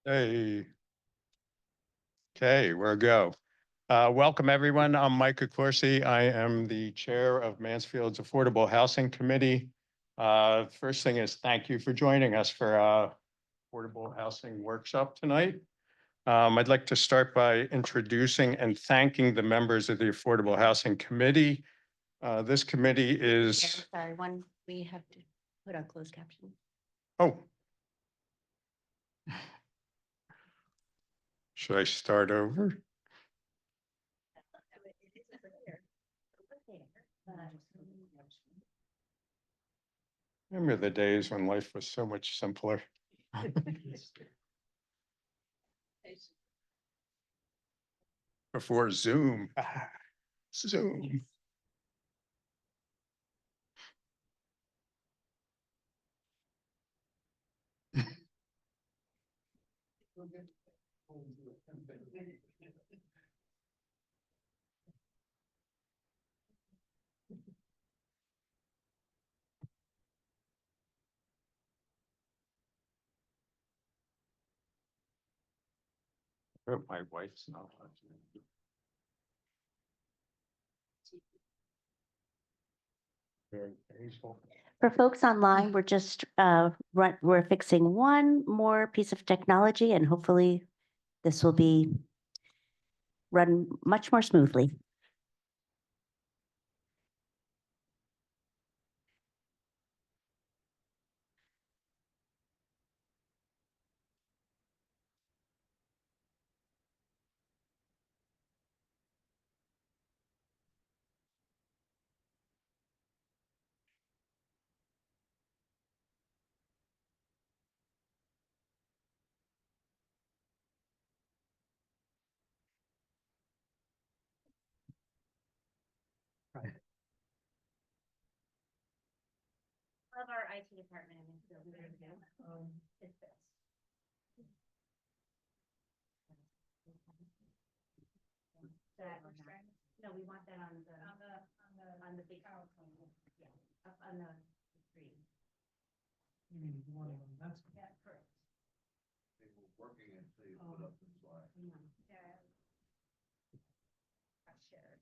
Hey, okay, we're a go. Welcome, everyone. I'm Micah Corsi. I am the chair of Mansfield's Affordable Housing Committee. First thing is thank you for joining us for Affordable Housing Workshop tonight. I'd like to start by introducing and thanking the members of the Affordable Housing Committee. This committee is, Sorry, one, we have to put on closed caption. oh, should I start over? Remember the days when life was so much simpler? Before Zoom. Zoom. Hope my wife's not watching. Very peaceful. For folks online, we're fixing one more piece of technology and hopefully this will be run much more smoothly. Of our IT department, it's this. No, we want that on the big. Yeah, up on the screen. You mean the one on that's Yeah, correct. They were working until you put up the slide. Yeah. Shared.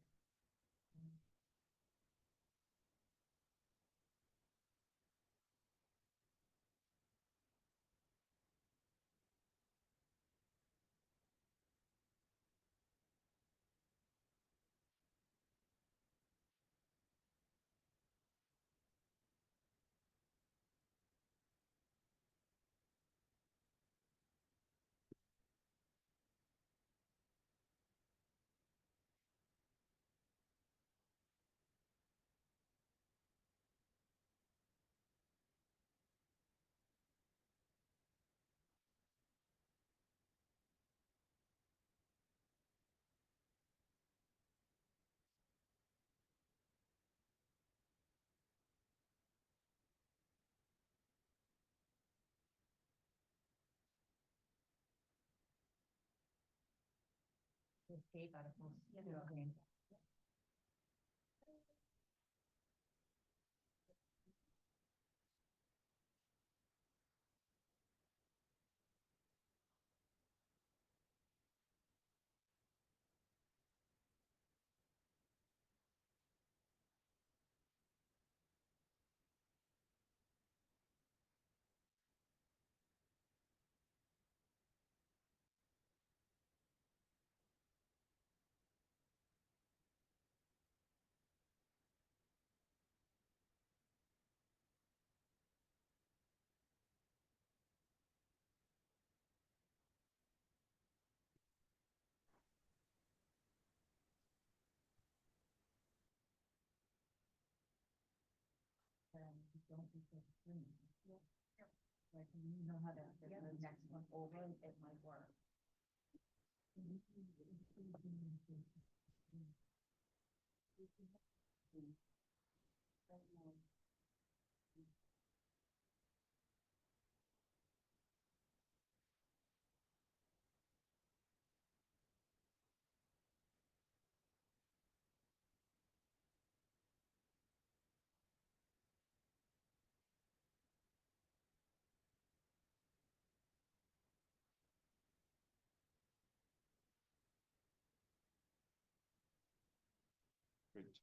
Like, you know how to get the next one over, it might work.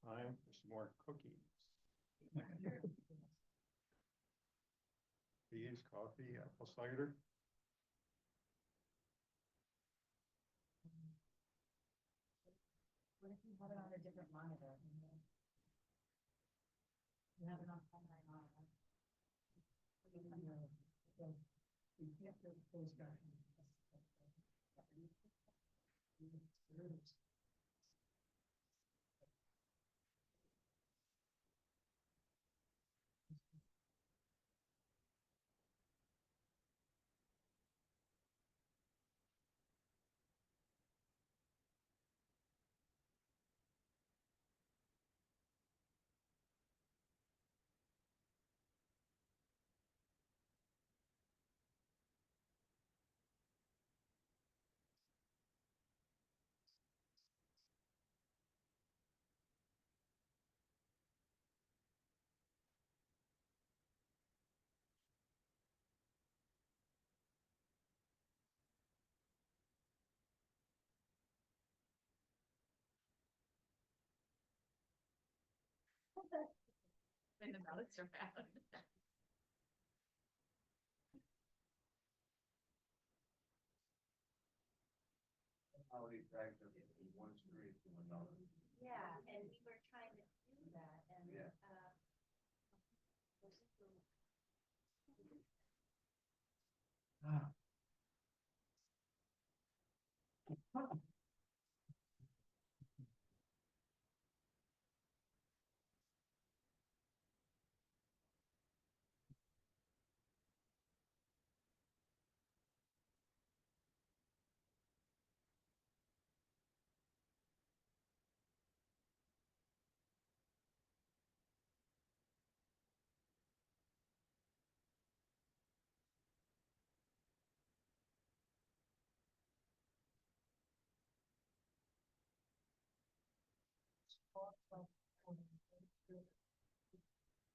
Time for some more cookies. Teas, coffee, apple cider. What if you have it on a different monitor? You have it on my monitor. You can't do those guys. And the ballots are bad. How they dragged them from one street to another. Yeah, and we were trying to do that and, Yeah. Ah.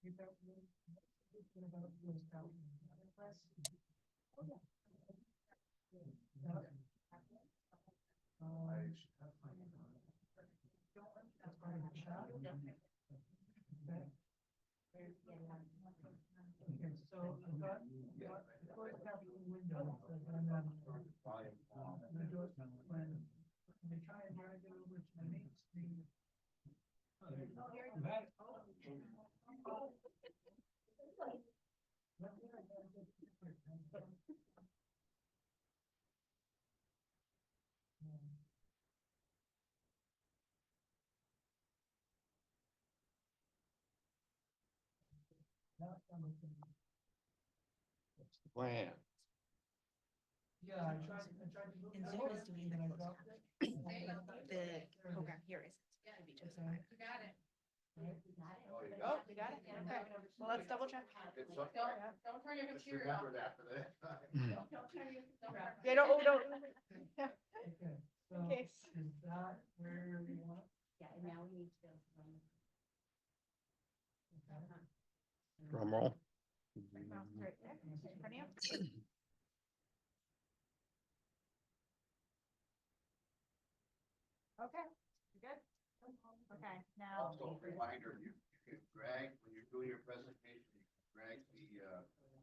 You don't really, what about those down in the other class? Oh, yeah. Yeah. That's part of the shop? Okay. Okay, so I've got, of course, have the window, so then, the door, when they try and drag it over to the main street. Right. What's the plan? Yeah, I tried to. And Zoom is doing the closed The program here is. Should be just fine. You got it. Oh, you Oh, we got it? Okay. Well, let's double check. It's up- Don't turn your Just remember that for that time. Yeah, don't, don't. Okay, so In case. is that where we want? Yeah, and now we need to. Drum roll. Mouse right there, in front of you. Okay, you good? Okay, now. Also, reminder, you can drag, when you're doing your presentation, you can drag the,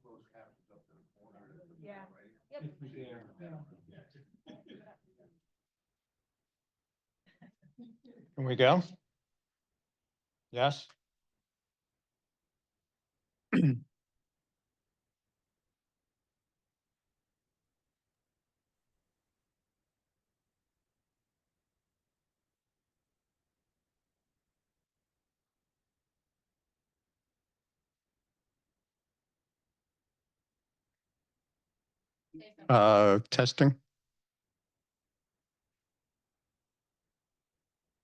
closed captions up to the corner. of the Yeah. right? Yep. So you're in the background. Can we go? Yes? Testing.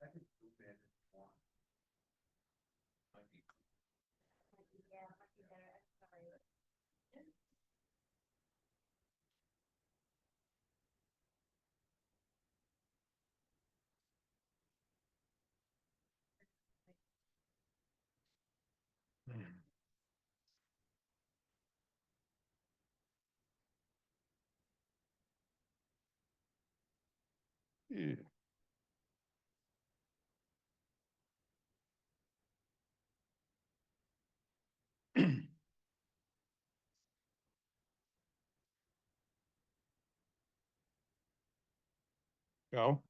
I could zoom in if you want. Might be Yeah, might be better, I'm sorry. Yeah. Go.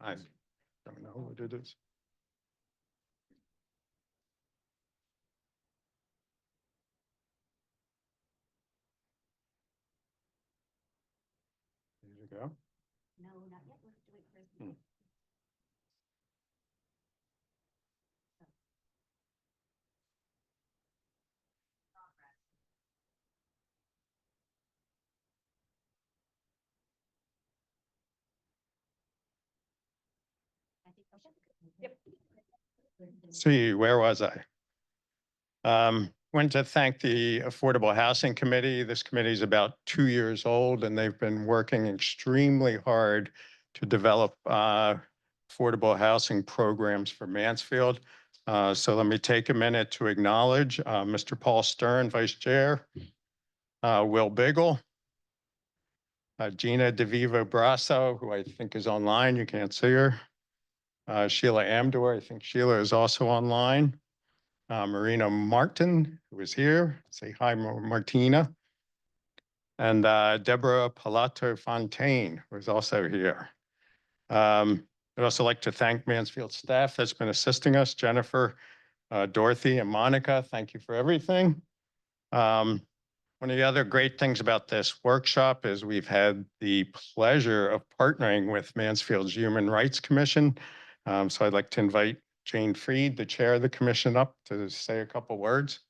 I don't know what it is. There you go. No, not yet. We have to wait for. Hmm. See, where was I? Want to thank the Affordable Housing Committee. This committee is about 2 years old, and they've been working extremely hard to develop affordable housing programs for Mansfield. So let me take a minute to acknowledge Mr. Paul Stern, Vice Chair, Will Biggle, Gina DeVivo Brasso, who I think is online. You can't see her. Sheila Amdor, I think Sheila is also online. Marina Martin, who is here. Say hi, Martina. And Deborah Palato Fontaine, who is also here. I'd also like to thank Mansfield staff that's been assisting us, Jennifer, Dorothy, and Monica. Thank you for everything. One of the other great things about this workshop is we've had the pleasure of partnering with Mansfield's Human Rights Commission. So I'd like to invite Jane Freed, the chair of the commission, up to say a couple words.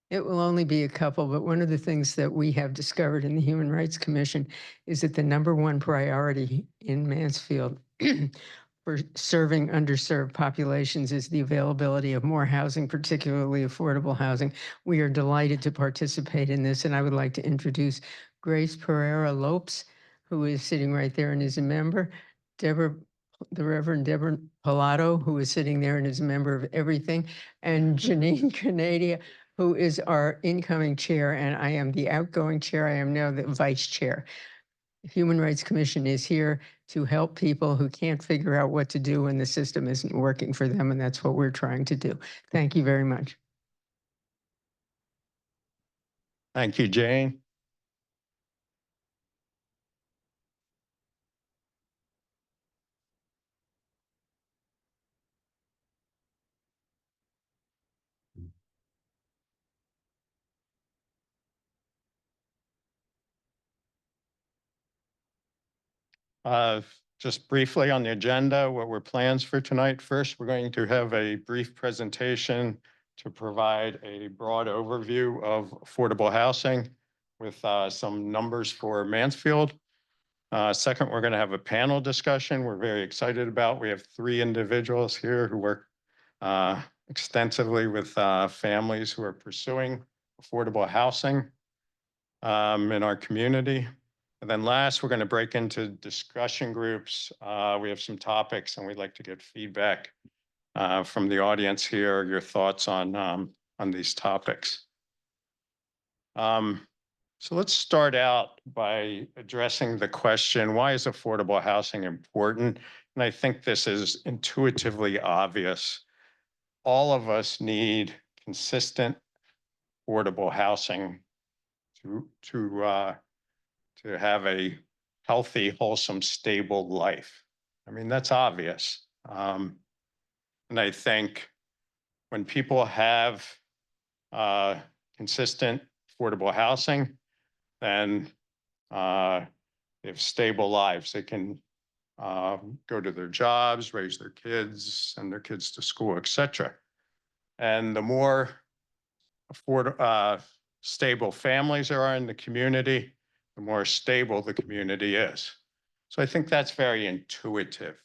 It will only be a couple, but one of the things that we have discovered in the Human Rights Commission is that the #1 priority in Mansfield for serving underserved populations is the availability of more housing, particularly affordable housing. We are delighted to participate in this, and I would like to introduce Grace Pereira Lopes, who is sitting right there and is a member, the Reverend Deborah Palato, who is sitting there and is a member of everything, and Janine Canadia, who is our incoming chair, and I am the outgoing chair. I am now the vice chair. The Human Rights Commission is here to help people who can't figure out what to do when the system isn't working for them, and that's what we're trying to do. Thank you very much. Thank you, Jane. Just briefly on the agenda, what were plans for tonight? First, we're going to have a brief presentation to provide a broad overview of affordable housing with some numbers for Mansfield. Second, we're going to have a panel discussion we're very excited about. We have 3 individuals here who work extensively with families who are pursuing affordable housing in our community. And then last, we're going to break into discussion groups. We have some topics and we'd like to get feedback from the audience here, your thoughts on these topics. So let's start out by addressing the question, why is affordable housing important? And I think this is intuitively obvious. All of us need consistent, affordable housing to have a healthy, wholesome, stable life. I mean, that's obvious. And I think when people have consistent, affordable housing, then they have stable lives. They can go to their jobs, raise their kids, send their kids to school, etc. And the more stable families there are in the community, the more stable the community is. So I think that's very intuitive.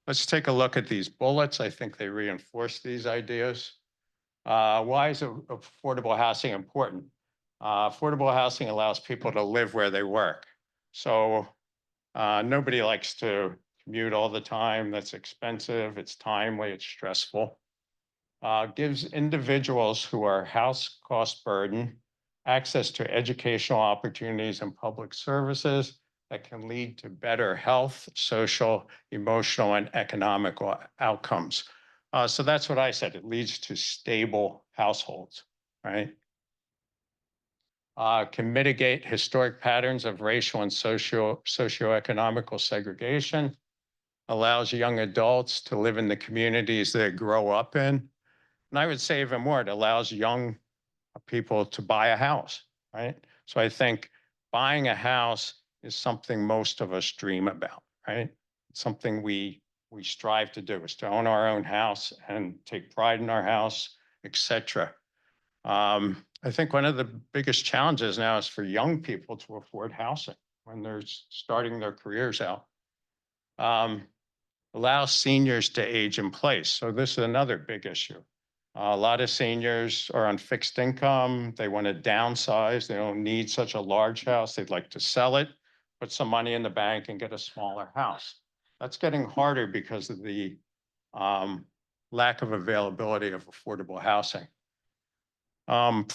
Let's take a look at these bullets. I think they reinforce these ideas. Why is affordable housing important? Affordable housing allows people to live where they work. So nobody likes to commute all the time. That's expensive, it's timely, it's stressful. Gives individuals who are house cost burden access to educational opportunities and public services that can lead to better health, social, emotional, and economical outcomes. So that's what I said. It leads to stable households, right? Can mitigate historic patterns of racial and socioeconomical segregation, allows young adults to live in the communities they grow up in. And I would say even more, it allows young people to buy a house, right? So I think buying a house is something most of us dream about, right? It's something we strive to do, is to own our own house and take pride in our house, etc. I think one of the biggest challenges now is for young people to afford housing when they're starting their careers out. Allow seniors to age in place. So this is another big issue. A lot of seniors are on fixed income. They want to downsize. They don't need such a large house. They'd like to sell it, put some money in the bank and get a smaller house. That's getting harder because of the lack of availability of affordable housing.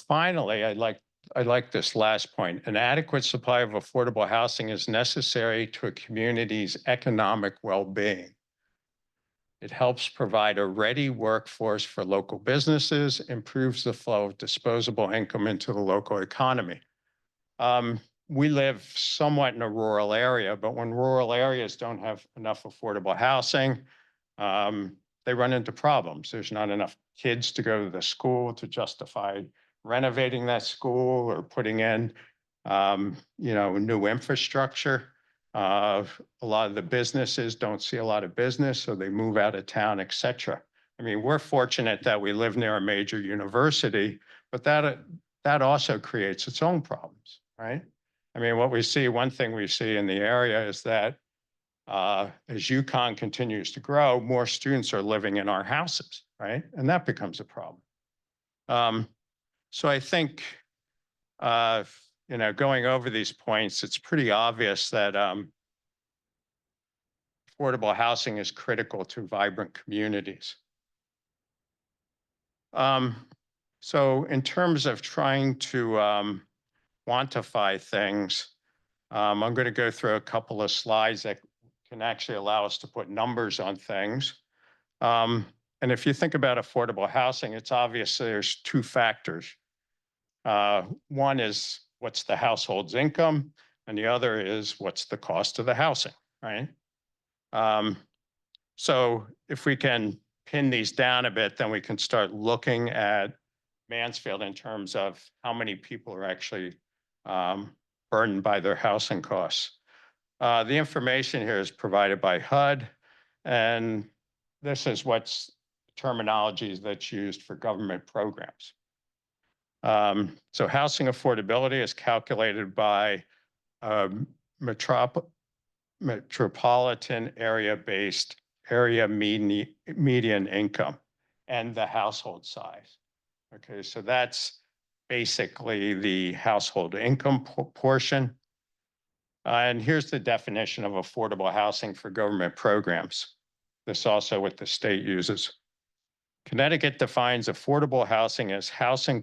Finally, I like this last point. An adequate supply of affordable housing is necessary to a community's economic well-being. It helps provide a ready workforce for local businesses, improves the flow of disposable income into the local economy. We live somewhat in a rural area, but when rural areas don't have enough affordable housing, they run into problems. There's not enough kids to go to the school to justify renovating that school or putting in, new infrastructure. A lot of the businesses don't see a lot of business, so they move out of town, et cetera. I mean, we're fortunate that we live near a major university, but that also creates its own problems, right? I mean, one thing we see in the area is that as UConn continues to grow, more students are living in our houses, right? And that becomes a problem. So I think, going over these points, it's pretty obvious that affordable housing is critical to vibrant communities. So in terms of trying to quantify things, I'm going to go through a couple of slides that can actually allow us to put numbers on things. And if you think about affordable housing, it's obvious there's two factors. One is what's the household's income, and the other is what's the cost of the housing, right? So if we can pin these down a bit, then we can start looking at Mansfield in terms of how many people are actually burdened by their housing costs. The information here is provided by HUD, and this is what's terminology that's used for government programs. So housing affordability is calculated by metropolitan area-based area median income and the household size. Okay, so that's basically the household income portion. And here's the definition of affordable housing for government programs. This is also what the state uses. Connecticut defines affordable housing as housing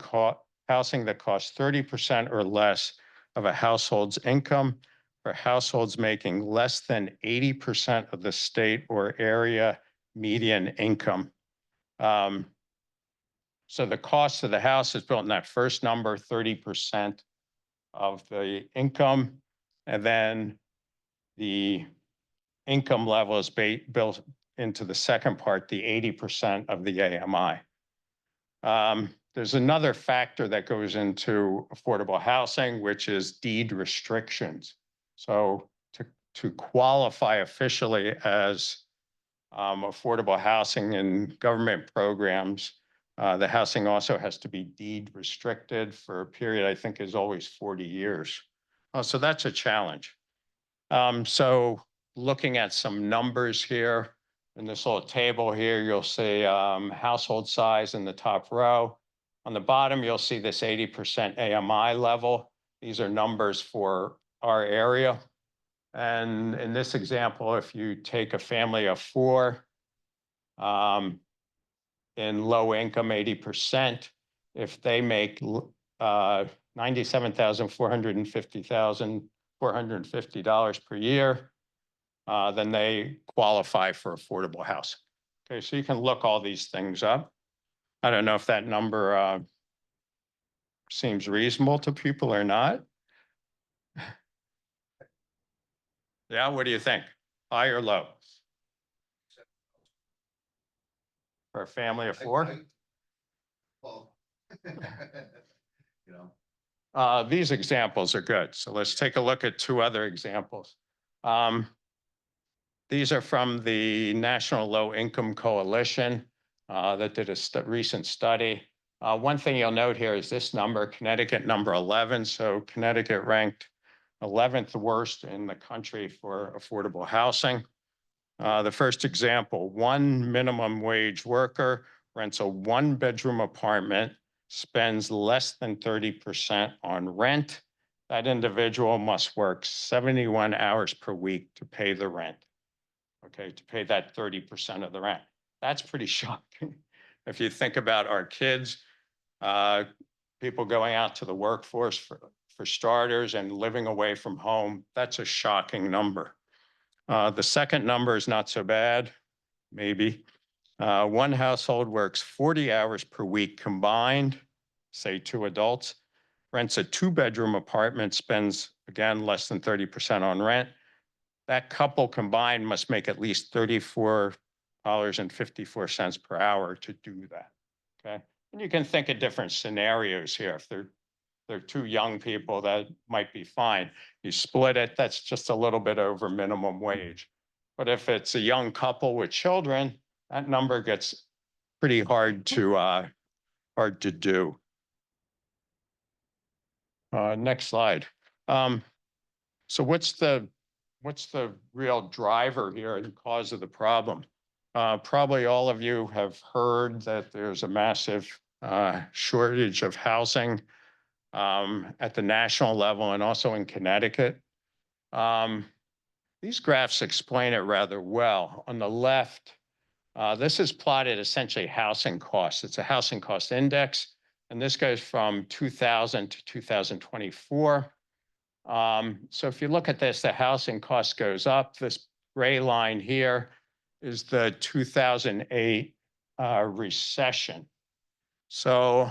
that costs 30% or less of a household's income for households making less than 80% of the state or area median income. So the cost of the house is built in that first number, 30% of the income, and then the income level is built into the second part, the 80% of the AMI. There's another factor that goes into affordable housing, which is deed restrictions. So to qualify officially as affordable housing in government programs, the housing also has to be deed restricted for a period, I think, is always 40 years. So that's a challenge. So looking at some numbers here, in this little table here, you'll see household size in the top row. On the bottom, you'll see this 80% AMI level. These are numbers for our area. And in this example, if you take a family of 4, in low income, 80%, if they make $97,450 per year, then they qualify for affordable housing. Okay, so you can look all these things up. I don't know if that number seems reasonable to people or not. Yeah, what do you think? High or low? For a family of four? Well, you know, These examples are good. So let's take a look at two other examples. These are from the National Low Income Coalition that did a recent study. One thing you'll note here is this number, Connecticut number 11. So Connecticut ranked 11th worst in the country for affordable housing. The first example, one minimum wage worker rents a one-bedroom apartment, spends less than 30% on rent. That individual must work 71 hours per week to pay the rent. Okay, to pay that 30% of the rent. That's pretty shocking. If you think about our kids, people going out to the workforce for starters and living away from home, that's a shocking number. The second number is not so bad, maybe. One household works 40 hours per week combined, say two adults, rents a two-bedroom apartment, spends, again, less than 30% on rent. That couple combined must make at least $34.54 per hour to do that, okay? And you can think of different scenarios here. If they're two young people, that might be fine. You split it, that's just a little bit over minimum wage. But if it's a young couple with children, that number gets pretty hard to do. Next slide. So what's the real driver here and cause of the problem? Probably all of you have heard that there's a massive shortage of housing at the national level and also in Connecticut. These graphs explain it rather well. On the left, this is plotted essentially housing costs. It's a housing cost index, and this goes from 2000 to 2024. So if you look at this, the housing cost goes up. This gray line here is the 2008 recession. So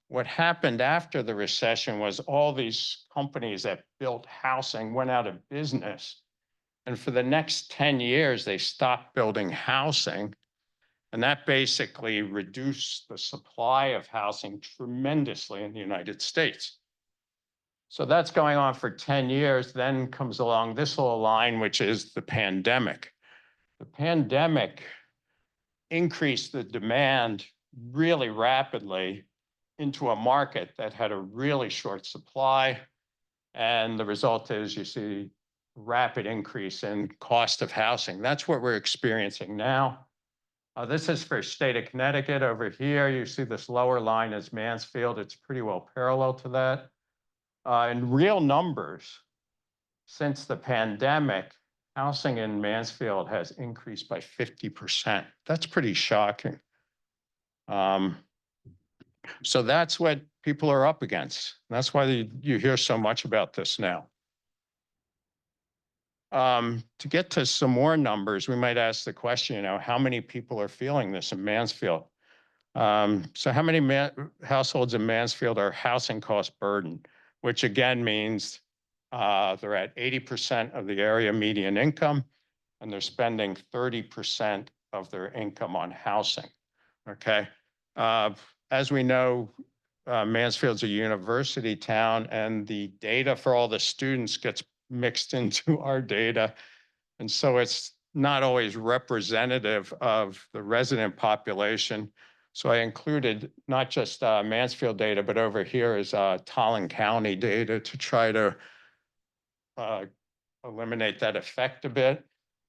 what happened after the recession was all these companies that built housing went out of business. And for the next 10 years, they stopped building housing. And that basically reduced the supply of housing tremendously in the United States. So that's going on for 10 years. Then comes along this little line, which is the pandemic. The pandemic increased the demand really rapidly into a market that had a really short supply. And the result is you see rapid increase in cost of housing. That's what we're experiencing now. This is for state of Connecticut. Over here, you see this lower line is Mansfield. It's pretty well parallel to that. In real numbers, since the pandemic, housing in Mansfield has increased by 50%. That's pretty shocking. So that's what people are up against. That's why you hear so much about this now. To get to some more numbers, we might ask the question, how many people are feeling this in Mansfield? So how many households in Mansfield are housing cost burdened, which again means they're at 80% of the area median income, and they're spending 30% of their income on housing, okay? As we know, Mansfield's a university town, and the data for all the students gets mixed into our data. And so it's not always representative of the resident population. So I included not just Mansfield data, but over here is Tolland County data to try to eliminate that effect a bit.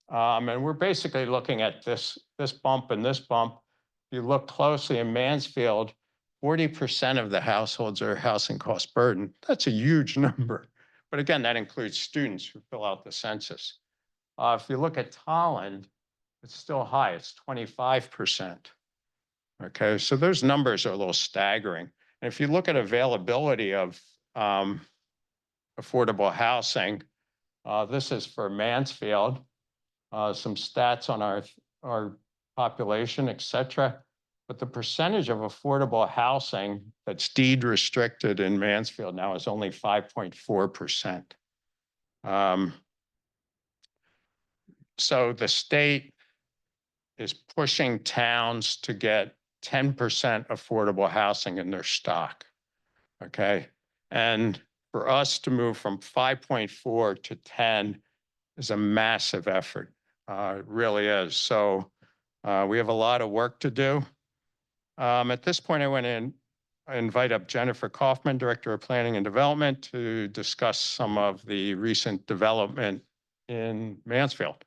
And we're basically looking at this bump and this bump. If you look closely in Mansfield, 40% of the households are housing cost burden. That's a huge number. But again, that includes students who fill out the census. If you look at Tolland, it's still high, it's 25%. Okay, so those numbers are a little staggering. And if you look at availability of affordable housing. This is for Mansfield. Some stats on our population, et cetera. But the percentage of affordable housing that's deed restricted in Mansfield now is only 5.4%. So the state is pushing towns to get 10% affordable housing in their stock. Okay. And for us to move from 5.4 to 10 is a massive effort. It really is. So we have a lot of work to do. At this point, I invite up Jennifer Kaufman, Director of Planning and Development, to discuss some of the recent development in Mansfield.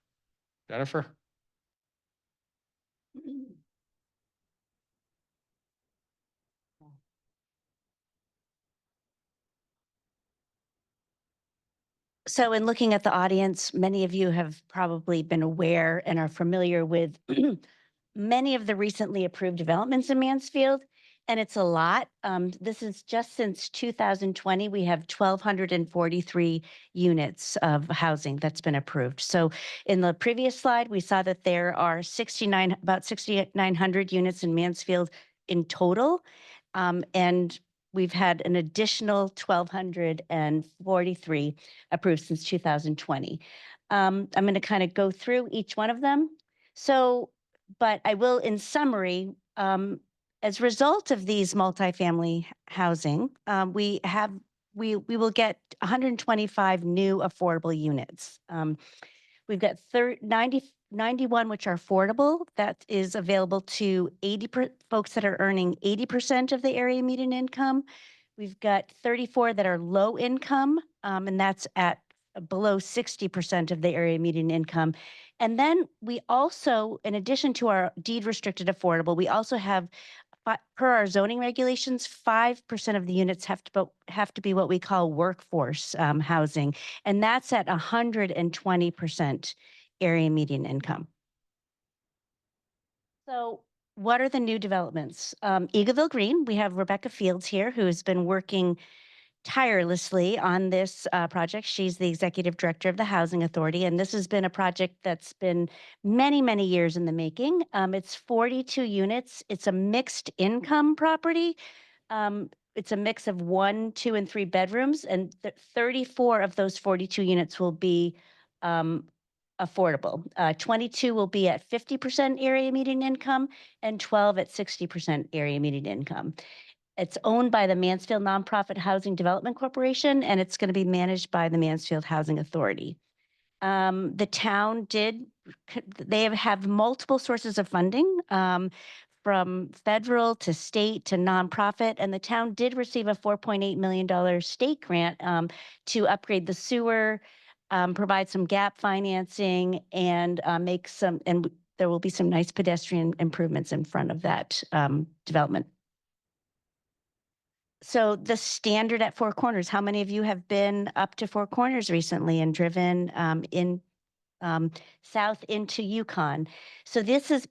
Jennifer? So in looking at the audience, many of you have probably been aware and are familiar with many of the recently approved developments in Mansfield, and it's a lot. This is just since 2020, we have 1,243 units of housing that's been approved. So in the previous slide, we saw that there are about 6,900 units in Mansfield in total. And we've had an additional 1,243 approved since 2020. I'm going to kind of go through each one of them. So, but I will, in summary, as a result of these multifamily housing, we will get 125 new affordable units. We've got 91 which are affordable. That is available to folks that are earning 80% of the area median income. We've got 34 that are low income, and that's at below 60% of the area median income. And then we also, in addition to our deed restricted affordable, we also have, per our zoning regulations, 5% of the units have to be what we call workforce housing, and that's at 120% area median income. So what are the new developments? Eagleville Green, we have Rebecca Fields here, who has been working tirelessly on this project. She's the executive director of the Housing Authority, and this has been a project that's been many, many years in the making. It's 42 units. It's a mixed income property. It's a mix of 1, 2, and 3 bedrooms, and 34 of those 42 units will be affordable. 22 will be at 50% area median income, and 12 at 60% area median income. It's owned by the Mansfield Nonprofit Housing Development Corporation, and it's going to be managed by the Mansfield Housing Authority. The town they have multiple sources of funding, from federal to state to nonprofit, and the town did receive a $4.8 million state grant to upgrade the sewer, provide some gap financing, and and there will be some nice pedestrian improvements in front of that development. So the standard at Four Corners, how many of you have been up to Four Corners recently and driven south into Yukon? So this is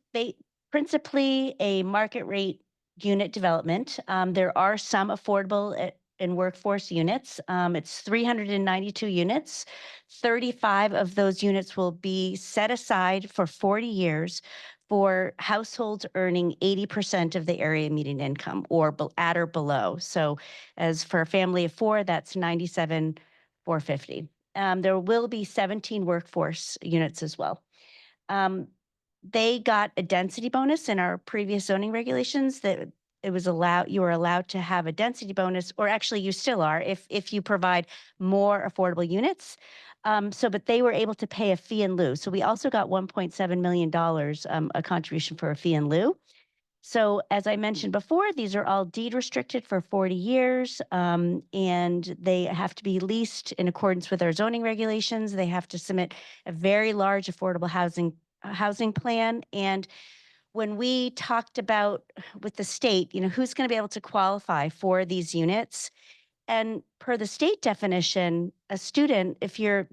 principally a market rate unit development. There are some affordable and workforce units. It's 392 units. 35 of those units will be set aside for 40 years for households earning 80% of the area median income, or at or below. So as for a family of 4, that's $97,450. There will be 17 workforce units as well. They got a density bonus in our previous zoning regulations that you were allowed to have a density bonus, or actually you still are if you provide more affordable units. But they were able to pay a fee in lieu. So we also got $1.7 million, a contribution for a fee in lieu. So as I mentioned before, these are all deed restricted for 40 years, and they have to be leased in accordance with our zoning regulations. They have to submit a very large affordable housing plan. And when we talked about with the state, who's going to be able to qualify for these units, and per the state definition, a student, if you're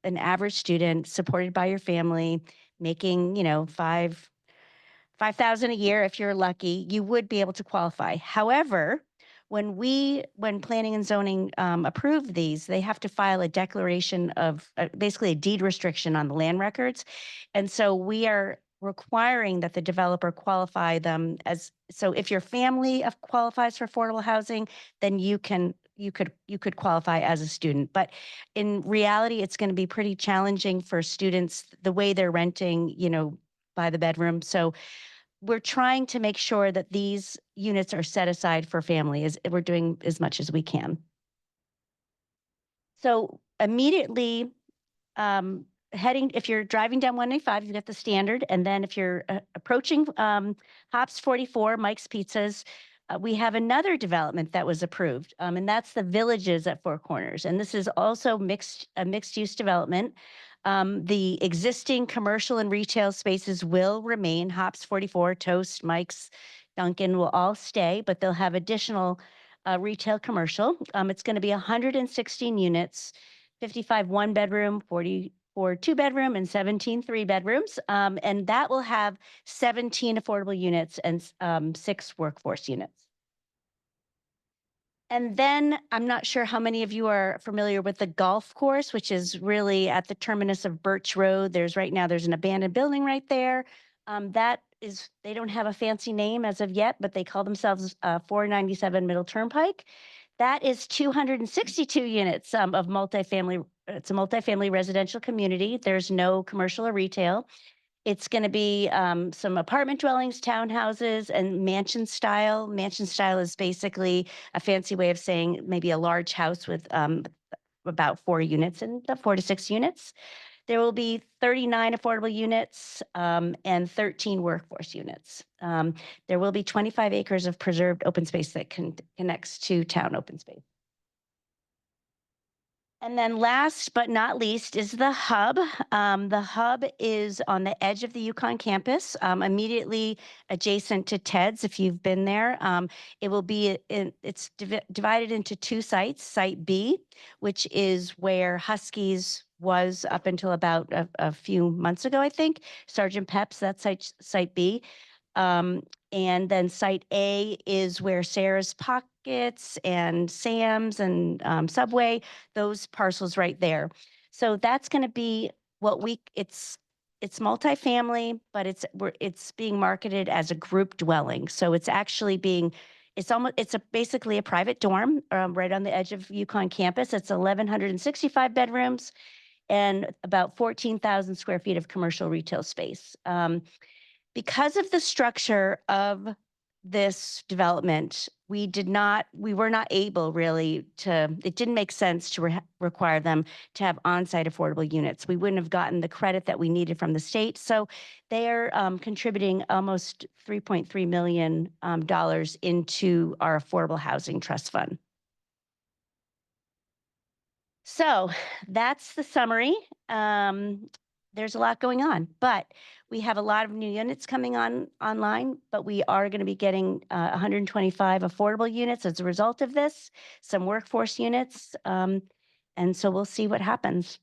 an average student supported by your family, making, $5,000 a year, if you're lucky, you would be able to qualify. However, when planning and zoning approved these, they have to file a declaration of basically a deed restriction on the land records. And so we are requiring that the developer qualify them as, so if your family qualifies for affordable housing, then you could qualify as a student. But in reality, it's going to be pretty challenging for students, the way they're renting, by the bedroom. So we're trying to make sure that these units are set aside for families. We're doing as much as we can. So immediately, if you're driving down 195, you've got the standard. And then if you're approaching Hops 44, Mike's Pizzas, we have another development that was approved, and that's the Villages at Four Corners. And this is also a mixed use development. The existing commercial and retail spaces will remain. Hops 44, Toast, Mike's, Dunkin' will all stay, but they'll have additional retail commercial. It's going to be 116 units, 55 one bedroom, 44 two bedroom, and 17 three bedrooms. And that will have 17 affordable units and 6 workforce units. And then I'm not sure how many of you are familiar with the golf course, which is really at the terminus of Birch Road. There's an abandoned building right there. They don't have a fancy name as of yet, but they call themselves 497 Middle Turnpike. That is 262 units of multifamily. It's a multifamily residential community. There's no commercial or retail. It's going to be some apartment dwellings, townhouses, and mansion style. Mansion style is basically a fancy way of saying maybe a large house with about 4 units and 4 to 6 units. There will be 39 affordable units and 13 workforce units. There will be 25 acres of preserved open space that connects to town open space. And then last but not least is the Hub. The Hub is on the edge of the UConn campus, immediately adjacent to TEDS, if you've been there. It will be, it's divided into 2 sites. Site B, which is where Huskies was up until about a few months ago, I think. Sergeant Pep's, that's site B. And then site A is where Sarah's Pockets and Sam's and Subway, those parcels right there. So that's going to be it's multifamily, but it's being marketed as a group dwelling. So it's actually basically a private dorm right on the edge of UConn campus. It's 1,165 bedrooms and about 14,000 square feet of commercial retail space. Because of the structure of this development, we were not able really it didn't make sense to require them to have on-site affordable units. We wouldn't have gotten the credit that we needed from the state. So they're contributing almost $3.3 million into our Affordable Housing Trust Fund. So that's the summary. There's a lot going on, but we have a lot of new units coming online, but we are going to be getting 125 affordable units as a result of this, some workforce units. And so we'll see what happens.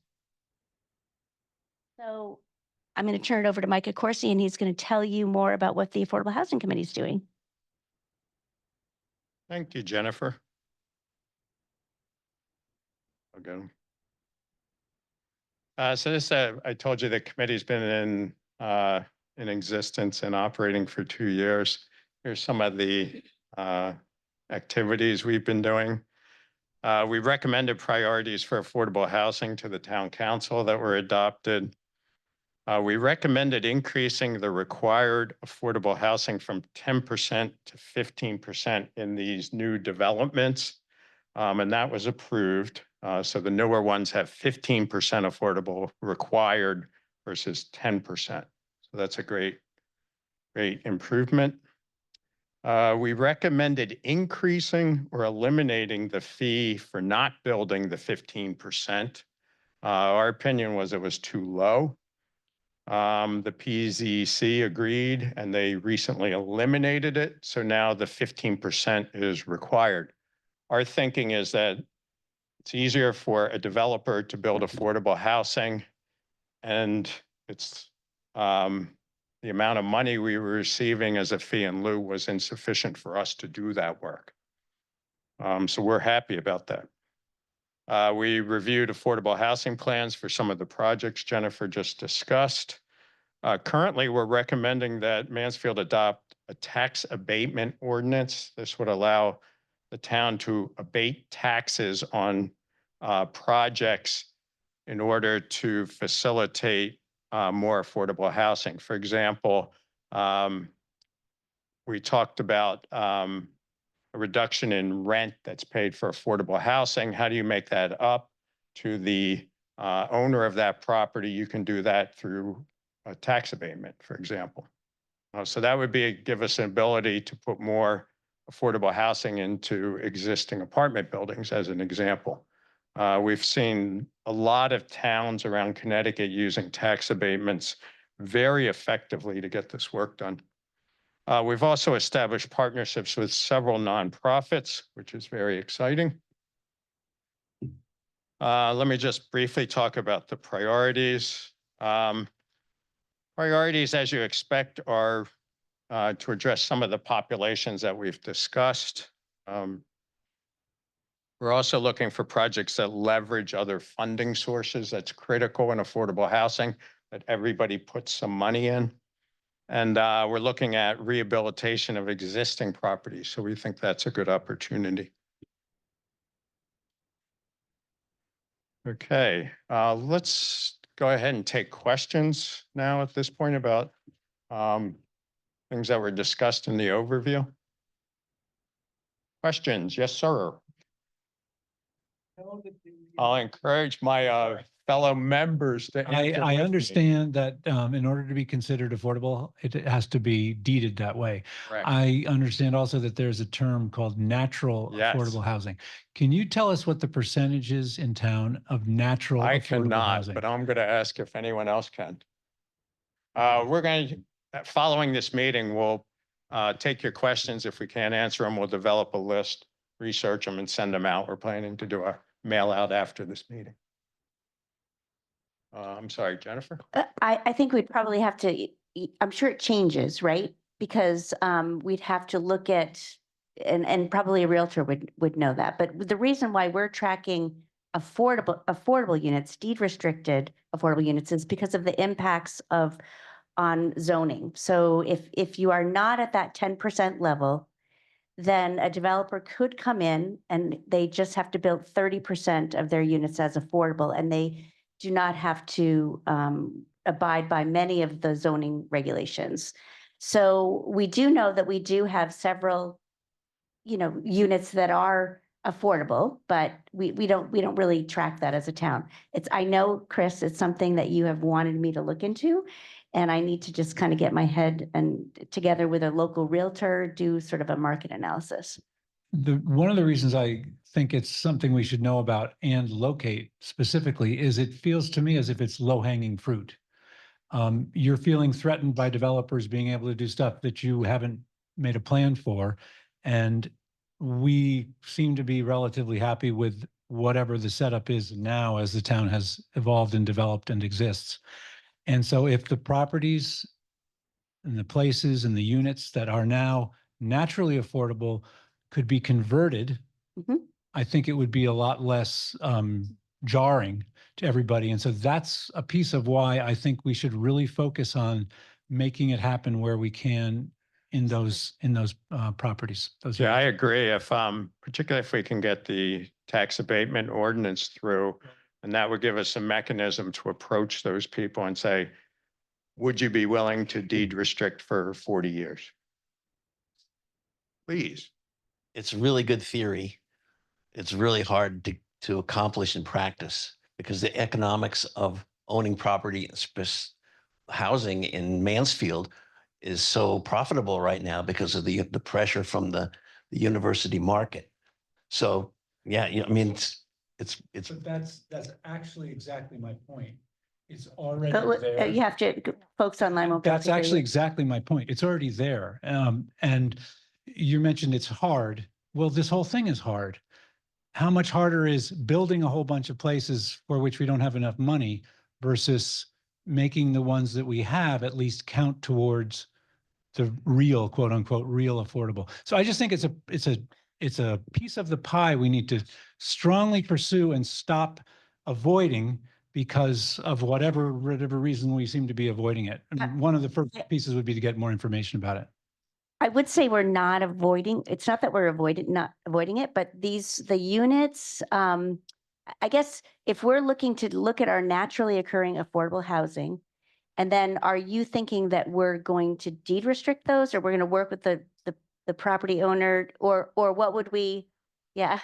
So I'm going to turn it over to Micah Corsi, and he's going to tell you more about what the Affordable Housing Committee is doing. Thank you, Jennifer. Okay. So this, I told you the committee's been in existence and operating for 2 years. Here's some of the activities we've been doing. We recommended priorities for affordable housing to the town council that were adopted. We recommended increasing the required affordable housing from 10% to 15% in these new developments, and that was approved. So the newer ones have 15% affordable required versus 10%. So that's a great improvement. We recommended increasing or eliminating the fee for not building the 15%. Our opinion was it was too low. The PZC agreed, and they recently eliminated it. So now the 15% is required. Our thinking is that it's easier for a developer to build affordable housing, and it's the amount of money we were receiving as a fee in lieu was insufficient for us to do that work. So we're happy about that. We reviewed affordable housing plans for some of the projects Jennifer just discussed. Currently, we're recommending that Mansfield adopt a tax abatement ordinance. This would allow the town to abate taxes on projects in order to facilitate more affordable housing. For example, we talked about a reduction in rent that's paid for affordable housing. How do you make that up to the owner of that property? You can do that through a tax abatement, for example. So that would give us an ability to put more affordable housing into existing apartment buildings, as an example. We've seen a lot of towns around Connecticut using tax abatements very effectively to get this work done. We've also established partnerships with several nonprofits, which is very exciting. Let me just briefly talk about the priorities. Priorities, as you expect, are to address some of the populations that we've discussed. We're also looking for projects that leverage other funding sources. That's critical in affordable housing, that everybody puts some money in. And we're looking at rehabilitation of existing properties. So we think that's a good opportunity. Okay, let's go ahead and take questions now at this point about things that were discussed in the overview. Questions? Yes, sir. I'll encourage my fellow members to answer with I me. understand that in order to be considered affordable, it has to be deeded that way. Correct. I understand also that there's a term called natural Yes. affordable housing. Can you tell us what the percentage is in town of natural I affordable cannot, housing? but I'm going to ask if anyone else can. We're going to, following this meeting, we'll take your questions. If we can't answer them, we'll develop a list, research them, and send them out. We're planning to do a mail out after this meeting. I'm sorry, Jennifer? I think we'd probably have to, I'm sure it changes, right? Because we'd have to look at, and probably a realtor would know that. But the reason why we're tracking affordable units, deed restricted affordable units, is because of the impacts on zoning. So if you are not at that 10% level, then a developer could come in and they just have to build 30% of their units as affordable, and they do not have to abide by many of the zoning regulations. So we do know that we do have several, units that are affordable, but we don't really track that as a town. I know, Chris, it's something that you have wanted me to look into, and I need to just kind of get my head and together with a local realtor, do sort of a market analysis. One of the reasons I think it's something we should know about and locate specifically is it feels to me as if it's low-hanging fruit. You're feeling threatened by developers being able to do stuff that you haven't made a plan for. And we seem to be relatively happy with whatever the setup is now as the town has evolved and developed and exists. And so if the properties and the places and the units that are now naturally affordable could be converted, I think it would be a lot less jarring to everybody. And so that's a piece of why I think we should really focus on making it happen where we can in those properties. Yeah, I agree. If particularly if we can get the tax abatement ordinance through, and that would give us a mechanism to approach those people and say, would you be willing to deed restrict for 40 years? Please. It's really good theory. It's really hard to accomplish in practice because the economics of owning property, housing in Mansfield, is so profitable right now because of the pressure from the university market. So yeah, I mean, it's. But that's actually exactly my point. It's already But there. you have to, folks online won't be able That's to hear actually you. exactly my point. It's already there. And you mentioned it's hard. Well, this whole thing is hard. How much harder is building a whole bunch of places for which we don't have enough money versus making the ones that we have at least count towards the real, quote unquote, real affordable. So I just think it's a it's a piece of the pie we need to strongly pursue and stop avoiding because of whatever reason we seem to be avoiding it. And one of the first pieces would be to get more information about it. I would say we're not avoiding, it's not that we're not avoiding it, but the units, I guess if we're looking to look at our naturally occurring affordable housing, and then are you thinking that we're going to deed restrict those, or we're going to work with the property owner, or what would we, yeah.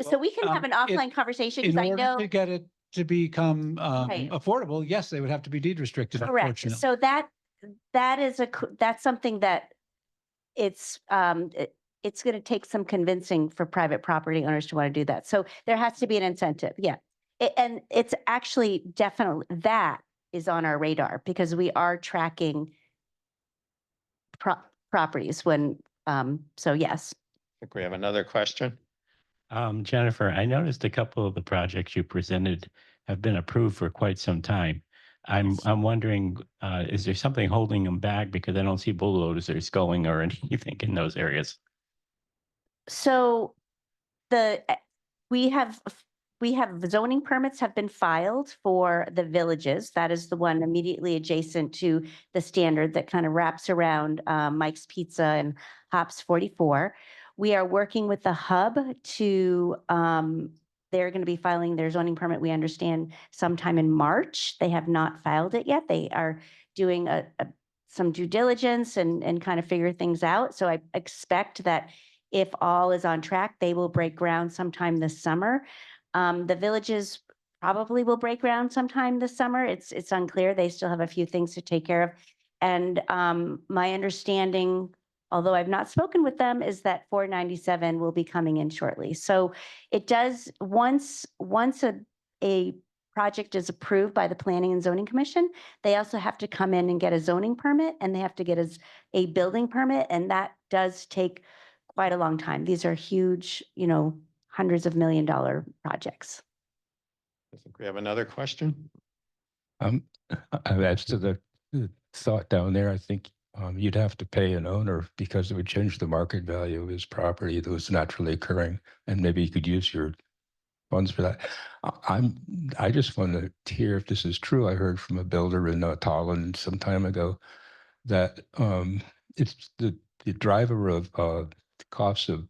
So we can have an offline conversation, because I In order know. to get it to become Right. affordable, yes, they would have to be deed restricted, Correct. unfortunately. So that is that's something that it's going to take some convincing for private property owners to want to do that. So there has to be an incentive. Yeah. And it's actually definitely that is on our radar, because we are tracking properties when, so yes. I think we have another question. Jennifer, I noticed a couple of the projects you presented have been approved for quite some time. I'm wondering, is there something holding them back? Because I don't see bulldozers going or anything in those areas. So we have zoning permits have been filed for the villages. That is the one immediately adjacent to the standard that kind of wraps around Mike's Pizza and Hops 44. We are working with the hub to, they're going to be filing their zoning permit, we understand, sometime in March. They have not filed it yet. They are doing some due diligence and kind of figure things out. So I expect that if all is on track, they will break ground sometime this summer. The villages probably will break ground sometime this summer. It's unclear. They still have a few things to take care of. And my understanding, although I've not spoken with them, is that 497 will be coming in shortly. So it does, once a project is approved by the Planning and Zoning Commission, they also have to come in and get a zoning permit, and they have to get a building permit, and that does take quite a long time. These are huge, hundreds of $1 million projects. I think we have another question. As to the thought down there, I think you'd have to pay an owner because it would change the market value of his property that was naturally occurring, and maybe you could use your funds for that. I just want to hear if this is true. I heard from a builder in Tolland some time ago that it's the driver of the cost of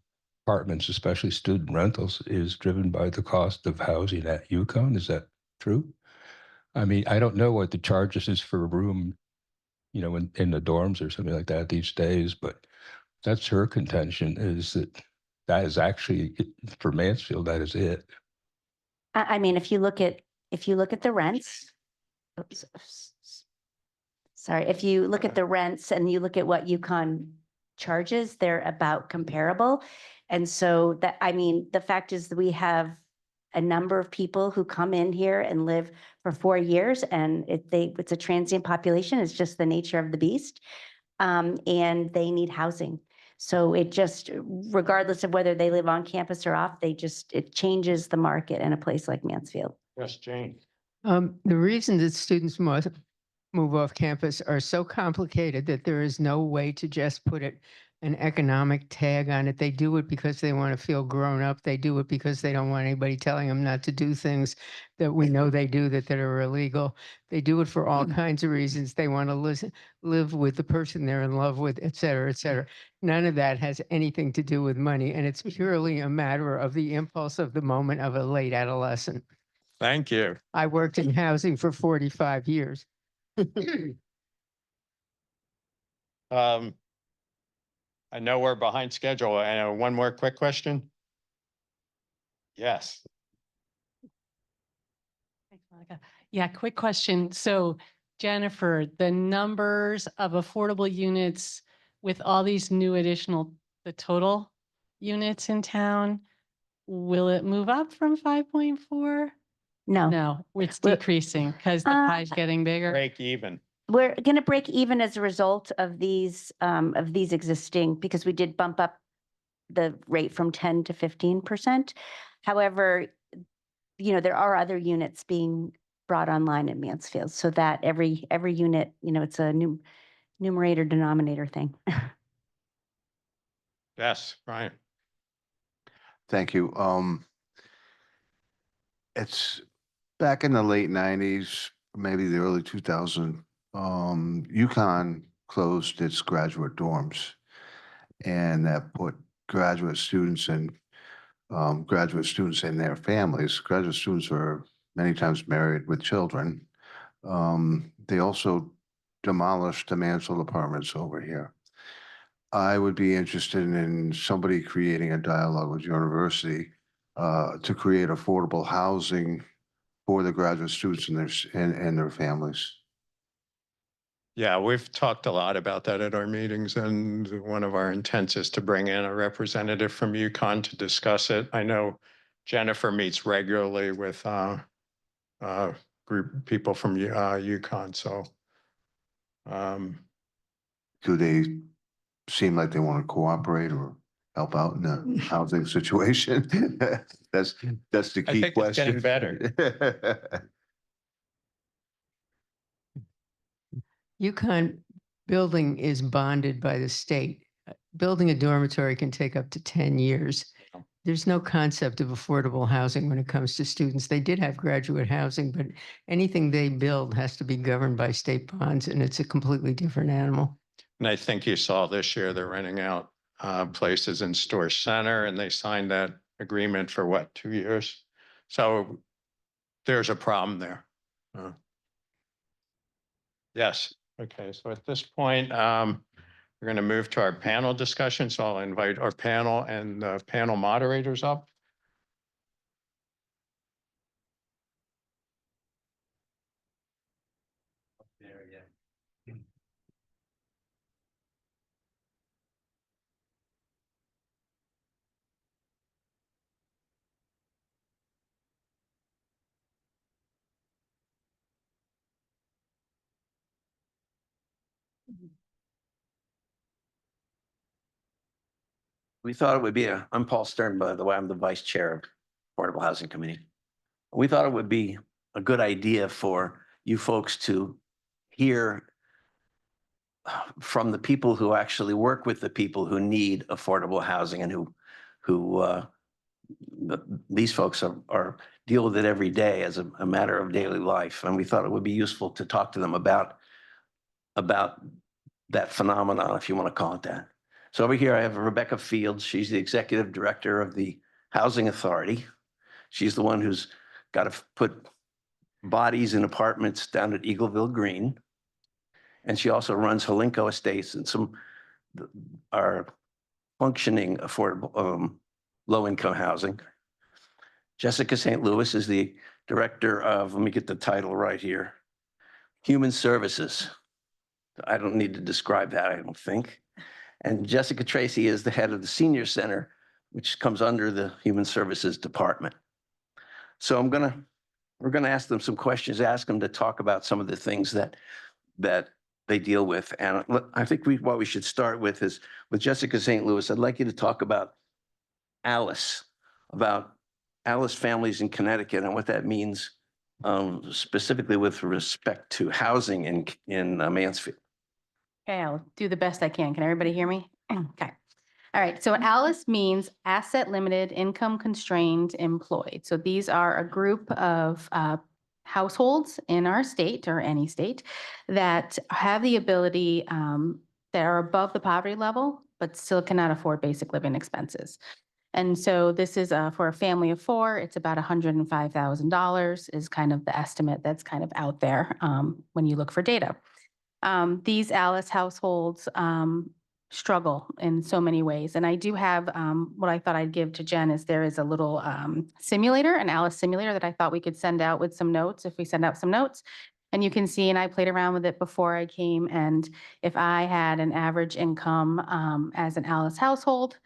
apartments, especially student rentals, is driven by the cost of housing at UConn. Is that true? I mean, I don't know what the charges is for a room, in the dorms or something like that these days, but that's her contention, is that is actually, for Mansfield, that is it. I mean, if you look at the rents, sorry, if you look at the rents and you look at what UConn charges, they're about comparable. And so the fact is that we have a number of people who come in here and live for 4 years, and it's a transient population. It's just the nature of the beast. And they need housing. So it just, regardless of whether they live on campus or off, it changes the market in a place like Mansfield. Yes, Jane. The reason that students must move off campus are so complicated that there is no way to just put an economic tag on it. They do it because they want to feel grown up. They do it because they don't want anybody telling them not to do things that we know they do that are illegal. They do it for all kinds of reasons. They want to live with the person they're in love with, et cetera, et cetera. None of that has anything to do with money. And it's purely a matter of the impulse of the moment of a late adolescent. Thank you. I worked in housing for 45 years. I know we're behind schedule. And one more quick question. Yes. Thanks, Monica. Yeah, quick question. So Jennifer, the numbers of affordable units with all these new the total units in town, will it move up from 5.4? No, No, it's Well, decreasing because the pie's getting bigger. Break even. we're going to break even as a result of these existing, because we did bump up the rate from 10 to 15%. However, there are other units being brought online in Mansfield, so that every unit, it's a numerator denominator thing. Yes, Brian. Thank you. It's back in the late nineties, maybe the early 2000s. UConn closed its graduate dorms, and that put graduate students and their families. Graduate students are many times married with children. They also demolished the Mansfield apartments over here. I would be interested in somebody creating a dialogue with university to create affordable housing for the graduate students and their families. Yeah, we've talked a lot about that at our meetings, and one of our intents is to bring in a representative from UConn to discuss it. I know Jennifer meets regularly with group people from UConn, so. Do they seem like they want to cooperate or help out in the housing situation? That's the I key think it's getting question. better. UConn building is bonded by the state. Building a dormitory can take up to 10 years. There's no concept of affordable housing when it comes to students. They did have graduate housing, but anything they build has to be governed by state bonds, and it's a completely different animal. And I think you saw this year, they're renting out places in Store Center, and they signed that agreement for what, 2 years? So there's a problem there. Yes, okay, so at this point, we're going to move to our panel discussion. So I'll invite our panel and panel moderators up. We thought it would be I'm Paul Stern, by the way, I'm the vice chair of Affordable Housing Committee. We thought it would be a good idea for you folks to hear from the people who actually work with the people who need affordable housing and who these folks are deal with it every day as a matter of daily life. And we thought it would be useful to talk to them about that phenomenon, if you want to call it that. So over here, I have Rebecca Fields. She's the executive director of the Housing Authority. She's the one who's got to put bodies in apartments down at Eagleville Green. And she also runs Helinco Estates and some are functioning affordable low-income housing. Jessica St. Louis is the director of, let me get the title right here, Human Services. I don't need to describe that, I don't think. And Jessica Tracy is the head of the Senior Center, which comes under the Human Services Department. So we're gonna ask them some questions, ask them to talk about some of the things that they deal with. And I think what we should start with is with Jessica St. Louis. I'd like you to talk about Alice Families in Connecticut and what that means specifically with respect to housing in Mansfield. Okay, I'll do the best I can. Can everybody hear me? Okay. All right. So ALICE means asset limited, income constrained, employed. So these are a group of households in our state or any state that have the ability that are above the poverty level, but still cannot afford basic living expenses. And so this is for a family of four, it's about $105,000 is kind of the estimate that's kind of out there when you look for data. These ALICE households struggle in so many ways. And I do have what I thought I'd give to Jen is there is a little simulator, an ALICE simulator that I thought we could send out with some notes if we send out some notes. And you can see, and I played around with it before I came. And if I had an average income as an ALICE household,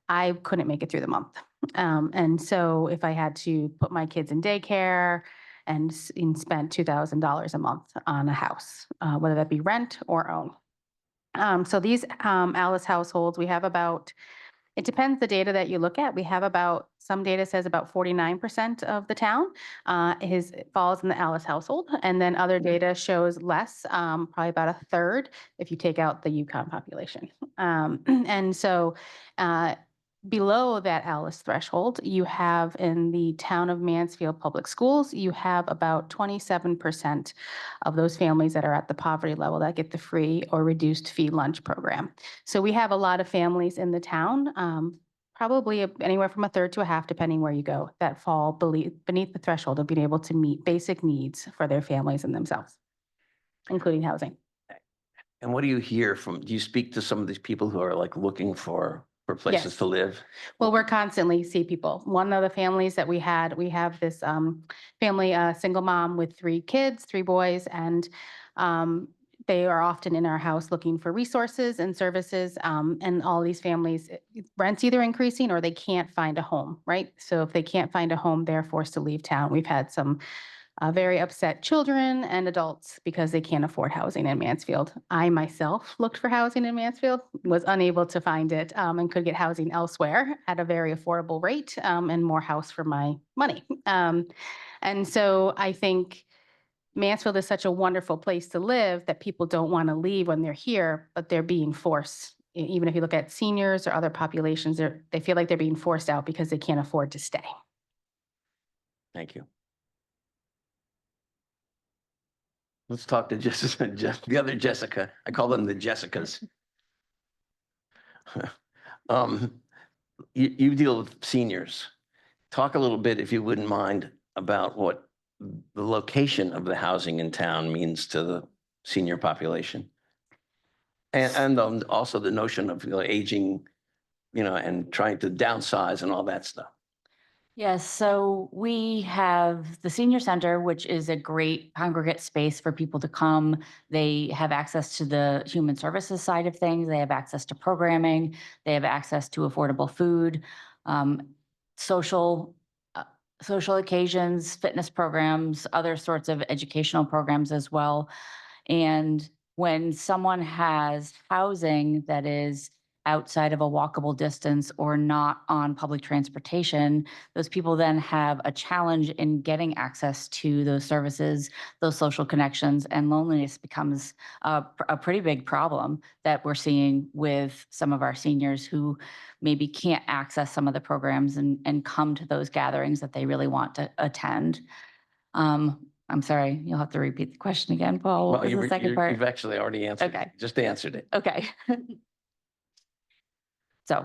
I couldn't make it through the month. And so if I had to put my kids in daycare and spent $2,000 a month on a house, whether that be rent or own. So these ALICE households, we have about It depends the data that you look at. We have about, some data says about 49% of the town falls in the Alice household. And then other data shows less, probably about a third if you take out the Yukon population. And so below that Alice threshold, you have in the town of Mansfield Public Schools, you have about 27% of those families that are at the poverty level that get the free or reduced fee lunch program. So we have a lot of families in the town, probably anywhere from a third to a half, depending where you go, that fall beneath the threshold of being able to meet basic needs for their families and themselves, including housing. And what do you hear from, do you speak to some of these people who are like looking for places Yes. to live? Well, we're constantly see people. One of the families that we have this family, a single mom with 3 kids, 3 boys, and they are often in our house looking for resources and services. And all these families, rent's either increasing or they can't find a home, right? So if they can't find a home, they're forced to leave town. We've had some very upset children and adults because they can't afford housing in Mansfield. I myself looked for housing in Mansfield, was unable to find it, and could get housing elsewhere at a very affordable rate, and more house for my money. And so I think Mansfield is such a wonderful place to live that people don't want to leave when they're here, but they're being forced. Even if you look at seniors or other populations, they feel like they're being forced out because they can't afford to stay. Thank you. Let's talk to Jessica, the other Jessica. I call them the Jessicas. You deal with seniors. Talk a little bit, if you wouldn't mind, about what the location of the housing in town means to the senior population. And also the notion of aging, and trying to downsize and all that stuff. Yes, so we have the senior center, which is a great congregate space for people to come. They have access to the human services side of things. They have access to programming. They have access to affordable food, social occasions, fitness programs, other sorts of educational programs as well. And when someone has housing that is outside of a walkable distance or not on public transportation, those people then have a challenge in getting access to those services, those social connections, and loneliness becomes a pretty big problem that we're seeing with some of our seniors who maybe can't access some of the programs and come to those gatherings that they really want to attend. I'm sorry, you'll have to repeat the question again, Paul. What was the second part? You've actually already answered. Okay. Just answered it. Okay. So,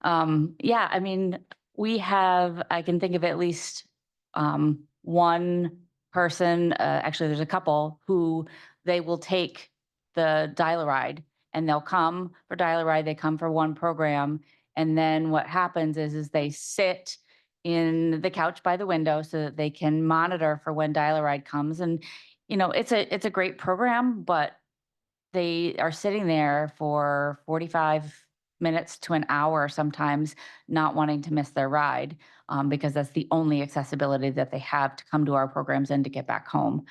yeah, I mean, I can think of at least one person, actually there's a couple who they will take the Dial-A-Ride and they'll come for Dial-A-Ride, they come for one program. And then what happens is they sit in the couch by the window so that they can monitor for when Dial-A-Ride comes. And, it's a great program, but they are sitting there for 45 minutes to an hour sometimes, not wanting to miss their ride, because that's the only accessibility that they have to come to our programs and to get back home.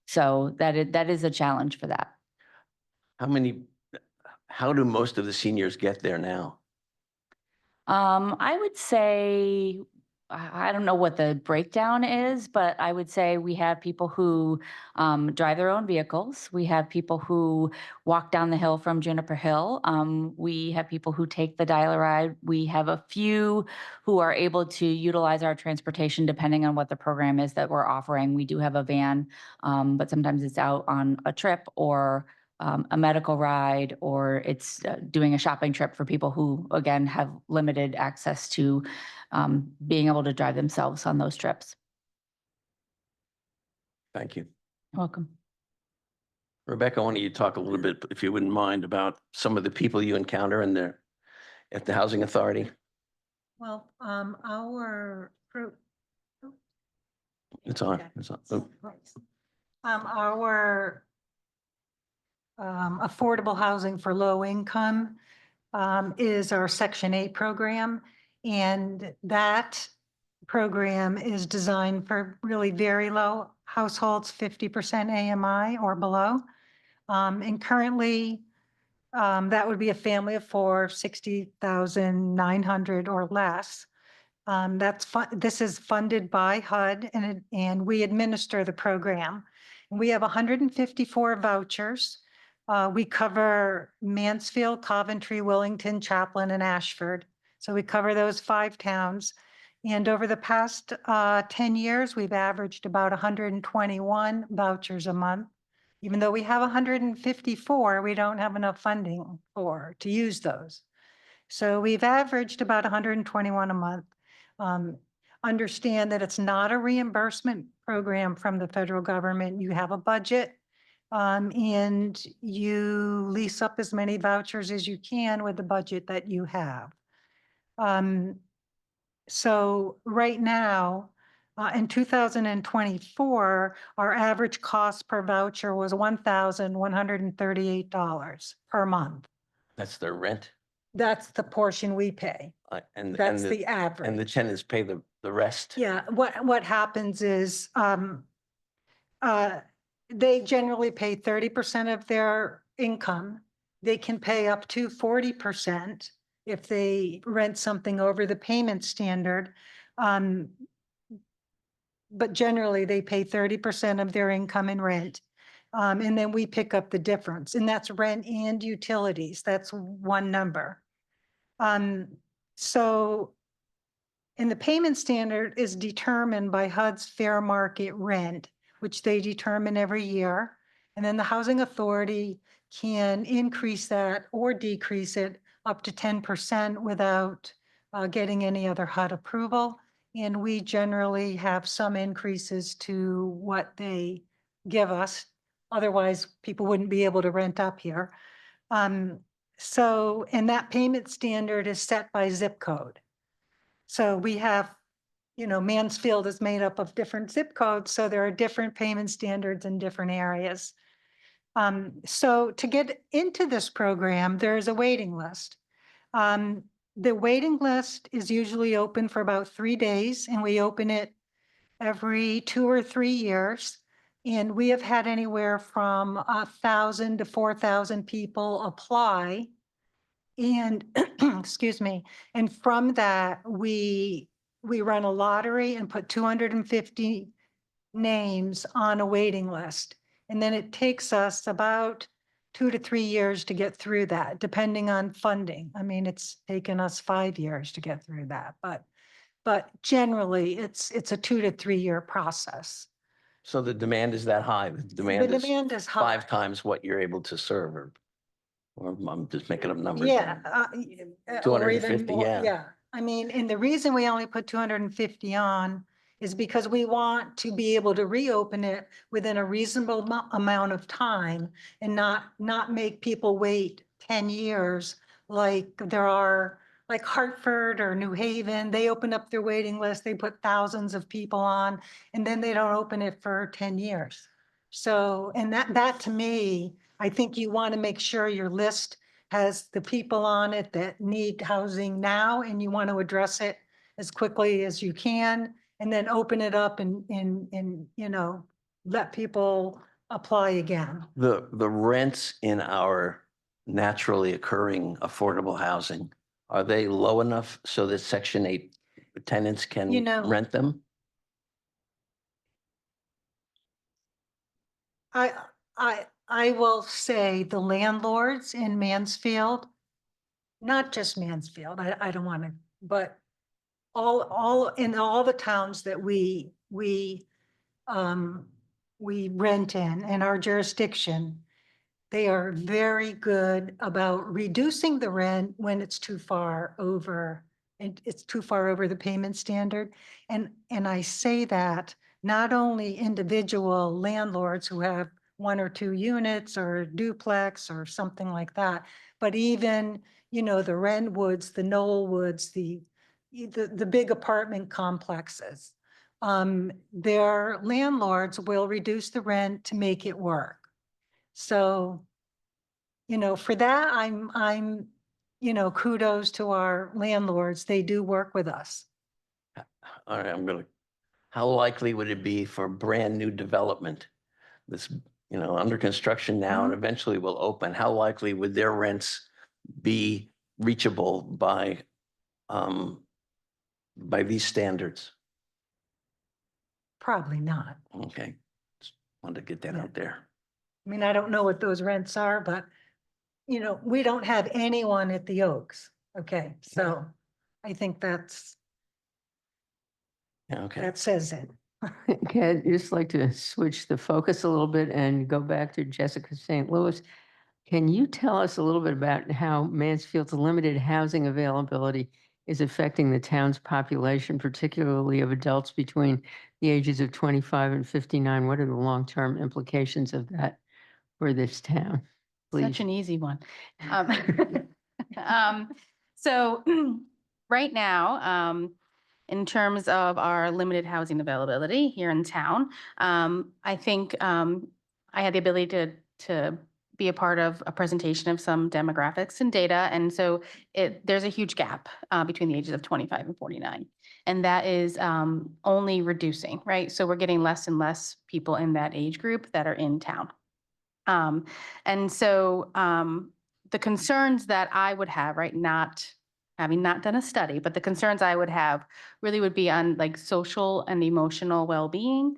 So that is a challenge for that. How do most of the seniors get there now? I would say, I don't know what the breakdown is, but I would say we have people who drive their own vehicles. We have people who walk down the hill from Juniper Hill. We have people who take the Dial-A-Ride. We have a few who are able to utilize our transportation depending on what the program is that we're offering. We do have a van, but sometimes it's out on a trip or a medical ride, or it's doing a shopping trip for people who, again, have limited access to being able to drive themselves on those trips. Thank you. You're welcome. Rebecca, why don't you talk a little bit, if you wouldn't mind, about some of the people you encounter at the Housing Authority? Well, our group. It's on. It's on. Oh. Our affordable housing for low income is our Section 8 program. And that program is designed for really very low households, 50% AMI or below. And currently That would be a family of four, 60,900 or less. This is funded by HUD and we administer the program. And we have 154 vouchers. We cover Mansfield, Coventry, Wellington, Chaplin, and Ashford. So we cover those 5 towns. And over the past 10 years, we've averaged about 121 vouchers a month. Even though we have 154, we don't have enough funding to use those. So we've averaged about 121 a month. Understand that it's not a reimbursement program from the federal government. You have a budget and you lease up as many vouchers as you can with the budget that you have. So right now, in 2024, our average cost per voucher was $1,138 per month. That's their rent. That's the portion we pay. And That's the the average. and the tenants pay the rest. Yeah, what happens is, they generally pay 30% of their income. They can pay up to 40% if they rent something over the payment standard. But generally, they pay 30% of their income in rent. And then we pick up the difference, and that's rent and utilities. That's one number. So, and the payment standard is determined by HUD's fair market rent, which they determine every year. And then the housing authority can increase that or decrease it up to 10% without getting any other HUD approval. And we generally have some increases to what they give us. Otherwise, people wouldn't be able to rent up here. So, and that payment standard is set by zip code. So we have, Mansfield is made up of different zip codes, so there are different payment standards in different areas. So to get into this program, there is a waiting list. The waiting list is usually open for about 3 days, and we open it every 2 or 3 years. And we have had anywhere from 1,000 to 4,000 people apply. And, excuse me, and from that, we run a lottery and put 250 names on a waiting list. And then it takes us about 2 to 3 years to get through that, depending on funding. I mean, it's taken us 5 years to get through that, but generally it's a 2 to 3 year process. So the demand is that high. The The demand is demand is high. 5 times what you're able to serve, or I'm just making up numbers. Yeah. Or even 250, more, yeah. yeah. I mean, and the reason we only put 250 on is because we want to be able to reopen it within a reasonable amount of time and not make people wait 10 years like there are, like Hartford or New Haven. They open up their waiting list, they put thousands of people on, and then they don't open it for 10 years. So, and that to me, I think you want to make sure your list has the people on it that need housing now, and you want to address it as quickly as you can, and then open it up and let people apply again. The rents in our naturally occurring affordable housing, are they low enough so that Section 8 tenants can rent them? I will say the landlords in Mansfield, not just Mansfield, I don't want to, but all in all the towns that we rent in our jurisdiction, they are very good about reducing the rent when it's too far over, and it's too far over the payment standard. And I say that not only individual landlords who have 1 or 2 units or a duplex or something like that, but even, the Wrenwoods, the Knollwoods, the big apartment complexes. Their landlords will reduce the rent to make it work. So, for that, I'm, kudos to our landlords. They do work with us. All right, how likely would it be for brand new development? This, you know, under construction now and eventually will open, how likely would their rents be reachable by these standards? Probably not. Okay, just wanted to get that Yeah. out there. I mean, I don't know what those rents are, but, you know, we don't have anyone at the Oaks. Okay, so I think Yeah, okay. that says it. Okay, I'd just like to switch the focus a little bit and go back to Jessica St. Louis. Can you tell us a little bit about how Mansfield's limited housing availability is affecting the town's population, particularly of adults between the ages of 25 and 59? What are the long-term implications of that for this town? Please. Such an easy one. So right now, in terms of our limited housing availability here in town, I think I had the ability to be a part of a presentation of some demographics and data. And so there's a huge gap between the ages of 25 and 49. And that is only reducing, right? So we're getting less and less people in that age group that are in town. And so the concerns that I would have, right, having not done a study, but the concerns I would have really would be on like social and emotional well-being,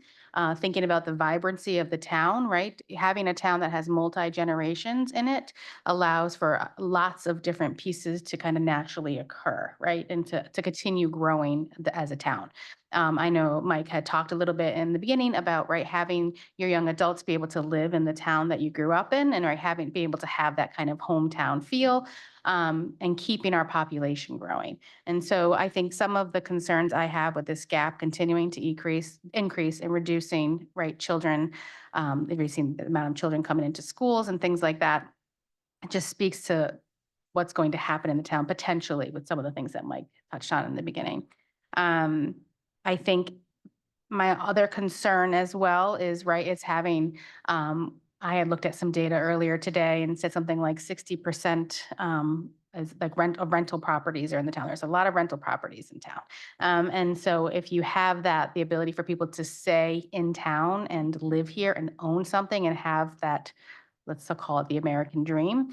thinking about the vibrancy of the town, right? Having a town that has multi-generations in it allows for lots of different pieces to kind of naturally occur, right? And to continue growing as a town. I know Mike had talked a little bit in the beginning about, right, having your young adults be able to live in the town that you grew up in and right, be able to have that kind of hometown feel and keeping our population growing. And so I think some of the concerns I have with this gap continuing to increase and reducing, right, children, reducing the amount of children coming into schools and things like that, it just speaks to what's going to happen in the town potentially with some of the things that Mike touched on in the beginning. I think my other concern as well is, right, it's having, I had looked at some data earlier today and said something like 60% as like rental properties are in the town. There's a lot of rental properties in town. And so if you have that, the ability for people to stay in town and live here and own something and have that, let's call it the American dream,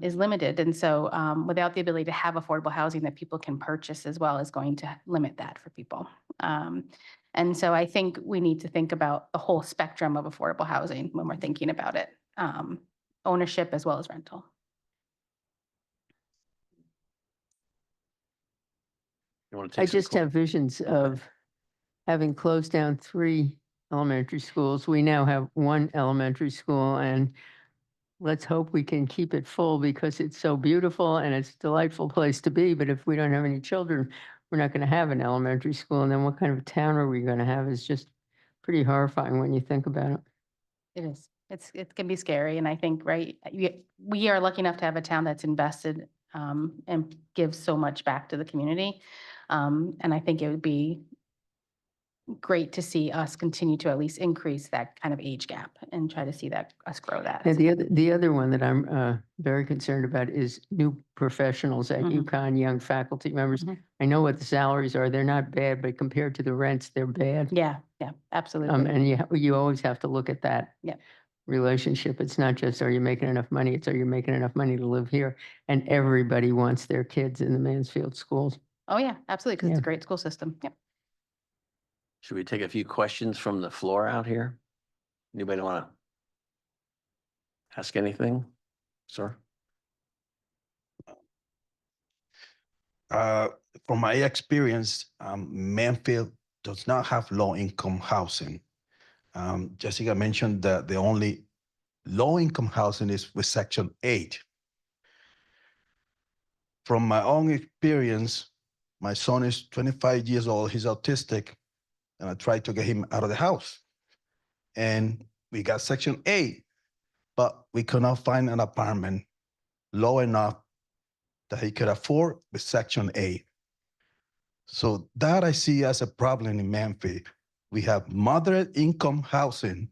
is limited. And so without the ability to have affordable housing that people can purchase as well is going to limit that for people. And so I think we need to think about the whole spectrum of affordable housing when we're thinking about it, ownership as well as rental. You want to I take some just have visions of having closed down 3 elementary schools. We now have 1 elementary school, and let's hope we can keep it full because it's so beautiful and it's a delightful place to be. But if we don't have any children, we're not going to have an elementary school. And then what kind of town are we going to have is just pretty horrifying when you think about it. It is. It can be scary. And I think, right, we are lucky enough to have a town that's invested and gives so much back to the community. And I think it would be great to see us continue to at least increase that kind of age gap and try to see that us grow that. And the other one that I'm very concerned about is new professionals at Mhm. UConn, young faculty members. Mhm. I know what the salaries are. They're not bad, but compared to the rents, they're bad. Yeah, absolutely. And you always have to look at that Yep. relationship. It's not just, are you making enough money? It's, are you making enough money to live here? And everybody wants their kids in the Mansfield schools. Oh, yeah, absolutely, because it's Yeah. a great school system. Yep. Should we take a few questions from the floor out here? Anybody want to ask anything, sir? From my experience, Mansfield does not have low-income housing. Jessica mentioned that the only low-income housing is with Section 8. From my own experience, my son is 25 years old, he's autistic, and I tried to get him out of the house. And we got Section 8, but we could not find an apartment low enough that he could afford with Section 8. So that I see as a problem in Mansfield. We have moderate income housing,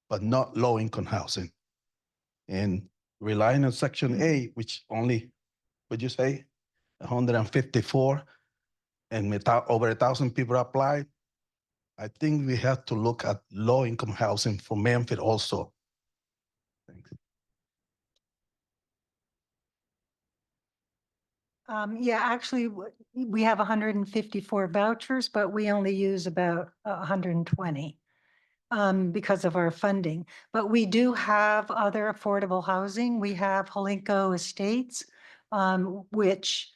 but not low income housing. And relying on Section 8, which only, would you say, 154, and over 1,000 people applied, I think we have to look at low-income housing for Manfred also. Yeah, actually, we have 154 vouchers, but we only use about 120 because of our funding. But we do have other affordable housing. We have Holinko Estates, which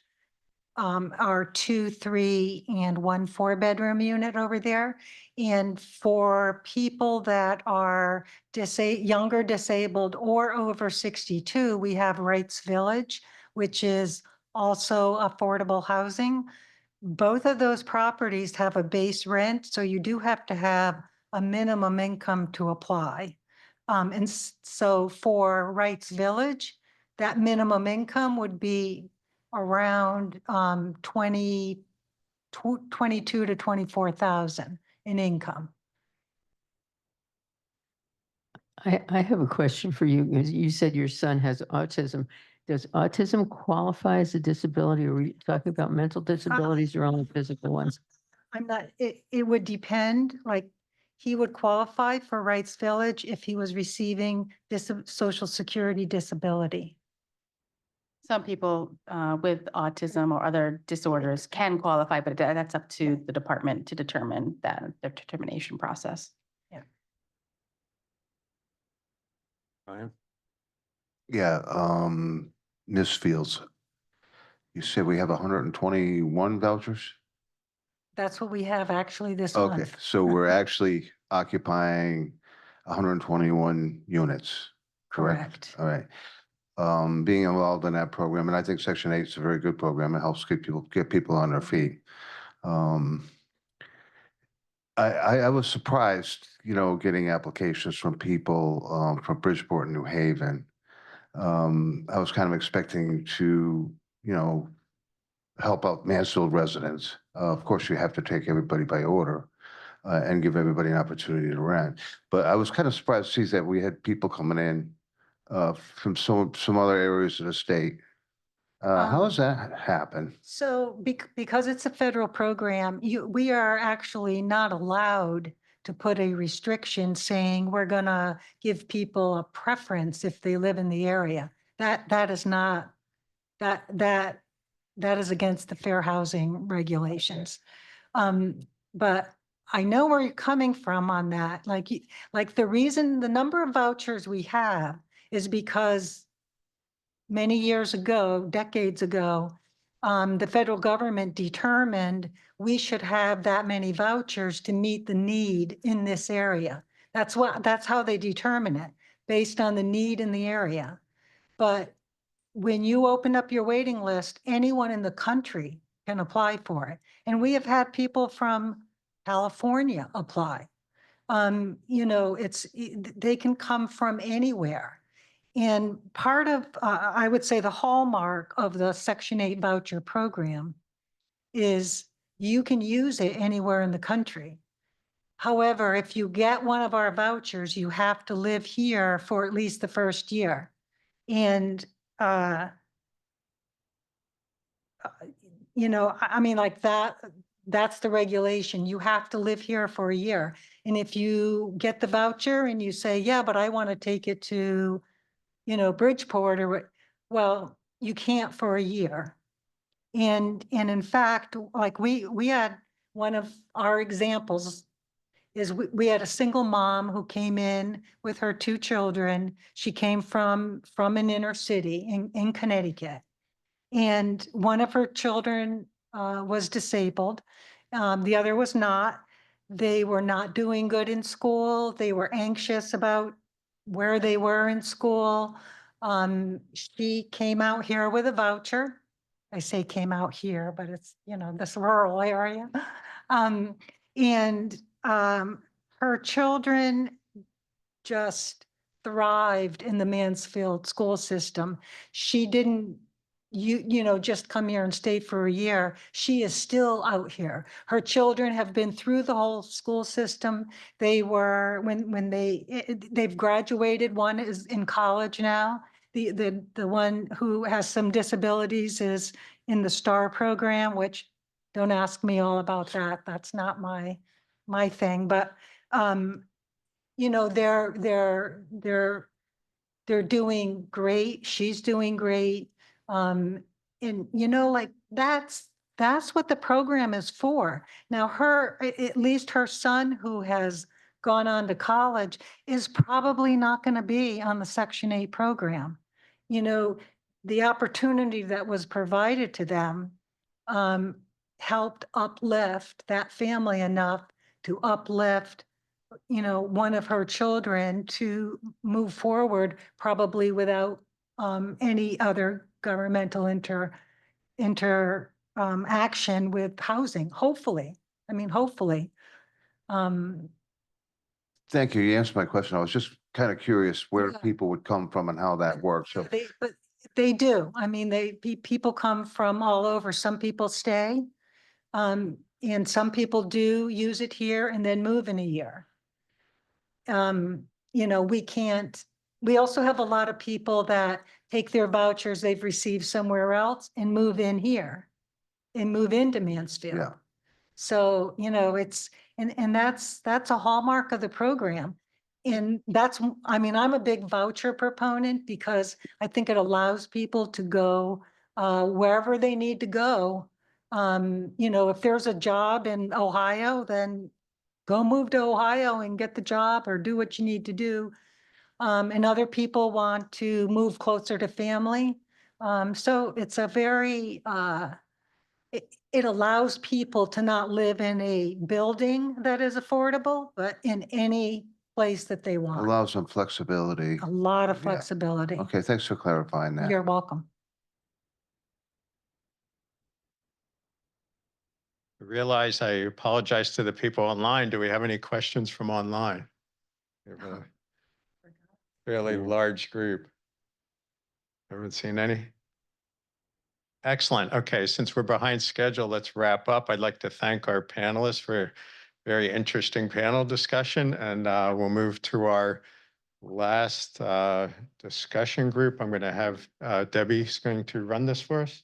are 2, 3, and 1 4-bedroom unit over there. And for people that are younger disabled or over 62, we have Wrights Village, which is also affordable housing. Both of those properties have a base rent, so you do have to have a minimum income to apply. So for Wrights Village, that minimum income would be around 22 to 24,000 in income. I have a question for you, because you said your son has autism. Does autism qualify as a disability, or are you talking about mental disabilities or only physical ones? I'm not, it would depend, like, he would qualify for Wrights Village if he was receiving this Social Security disability. Some people with autism or other disorders can qualify, but that's up to the department to determine that, their determination process. Ryan? Yeah, Ms. Fields, you said we have 121 vouchers? That's what we have actually this Okay, month. so we're actually occupying 121 units, correct? All right. Being involved in that program, and I think Section 8 is a very good program. It helps get people on their feet. I was surprised, getting applications from people from Bridgeport and New Haven. I was kind of expecting to, help out Mansfield residents. Of course, you have to take everybody by order and give everybody an opportunity to rent. But I was kind of surprised to see that we had people coming in from some other areas of the state. How does that happen? So because it's a federal program, we are actually not allowed to put a restriction saying we're gonna give people a preference if they live in the area. That is not, that is against the fair housing regulations. But I know where you're coming from on that. Like the number of vouchers we have is because many years ago, decades ago, the federal government determined we should have that many vouchers to meet the need in this area. That's how they determine it, based on the need in the area. But when you open up your waiting list, anyone in the country can apply for it. And we have had people from California apply. They can come from anywhere. And part of, I would say the hallmark of the Section 8 voucher program is you can use it anywhere in the country. However, if you get one of our vouchers, you have to live here for at least the first year. And, I mean, like that's the regulation. You have to live here for a year. And if you get the voucher and you say, yeah, but I want to take it to, Bridgeport well, you can't for a year. And in fact, like we had one of our examples is we had a single mom who came in with her 2 children. She came from an inner city in Connecticut. And one of her children was disabled. The other was not. They were not doing good in school. They were anxious about where they were in school. She came out here with a voucher. I say came out here, but it's, this rural area. Her children just thrived in the Mansfield school system. She didn't, just come here and stay for a year. She is still out here. Her children have been through the whole school system. They were, when they've graduated, one is in college now. The one who has some disabilities is in the STAR program, which don't ask me all about that. That's not my my thing, but, you know, they're doing great. She's doing great. And you know, like that's what the program is for. Now at least her son who has gone on to college is probably not going to be on the Section 8 program. You know, the opportunity that was provided to them helped uplift that family enough to uplift, you know, one of her children to move forward, probably without any other governmental action with housing, hopefully. I mean, hopefully. Thank you. You answered my question. I was just kind of curious where Yeah. people would come from and how that works. So But they do. I mean, people come from all over. Some people stay. And some people do use it here and then move in a year. You know, we also have a lot of people that take their vouchers they've received somewhere else and move in here and move into Mansfield. Yeah. So, you know, and that's a hallmark of the program. And I mean, I'm a big voucher proponent because I think it allows people to go wherever they need to go. You know, if there's a job in Ohio, then go move to Ohio and get the job or do what you need to do. And other people want to move closer to family. So it's a very, it allows people to not live in a building that is affordable, but in any place that they want. allows some flexibility. A lot of Yeah. flexibility. Okay, thanks for clarifying that. You're welcome. I realize I apologize to the people online. Do we have any questions from online? We have a fairly large group. Haven't seen any? Excellent. Okay, since we're behind schedule, let's wrap up. I'd like to thank our panelists for a very interesting panel discussion, and we'll move to our last discussion group. I'm going to have Debbie's going to run this for us.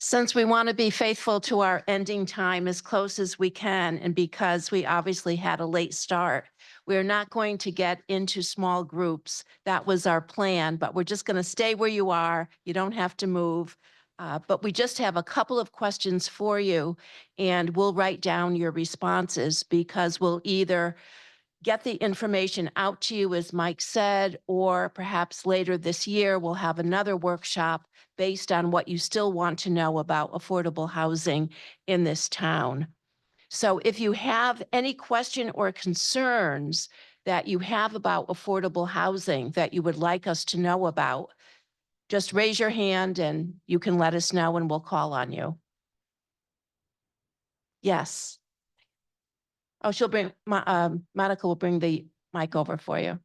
Since we want to be faithful to our ending time as close as we can, and because we obviously had a late start, we're not going to get into small groups. That was our plan, but we're just going to stay where you are. You don't have to move. But we just have a couple of questions for you, and we'll write down your responses because we'll either get the information out to you, as Mike said, or perhaps later this year, we'll have another workshop based on what you still want to know about affordable housing in this town. So if you have any question or concerns that you have about affordable housing that you would like us to know about, just raise your hand and you can let us know and we'll call on you. Yes. Oh, Monica will bring the mic over for you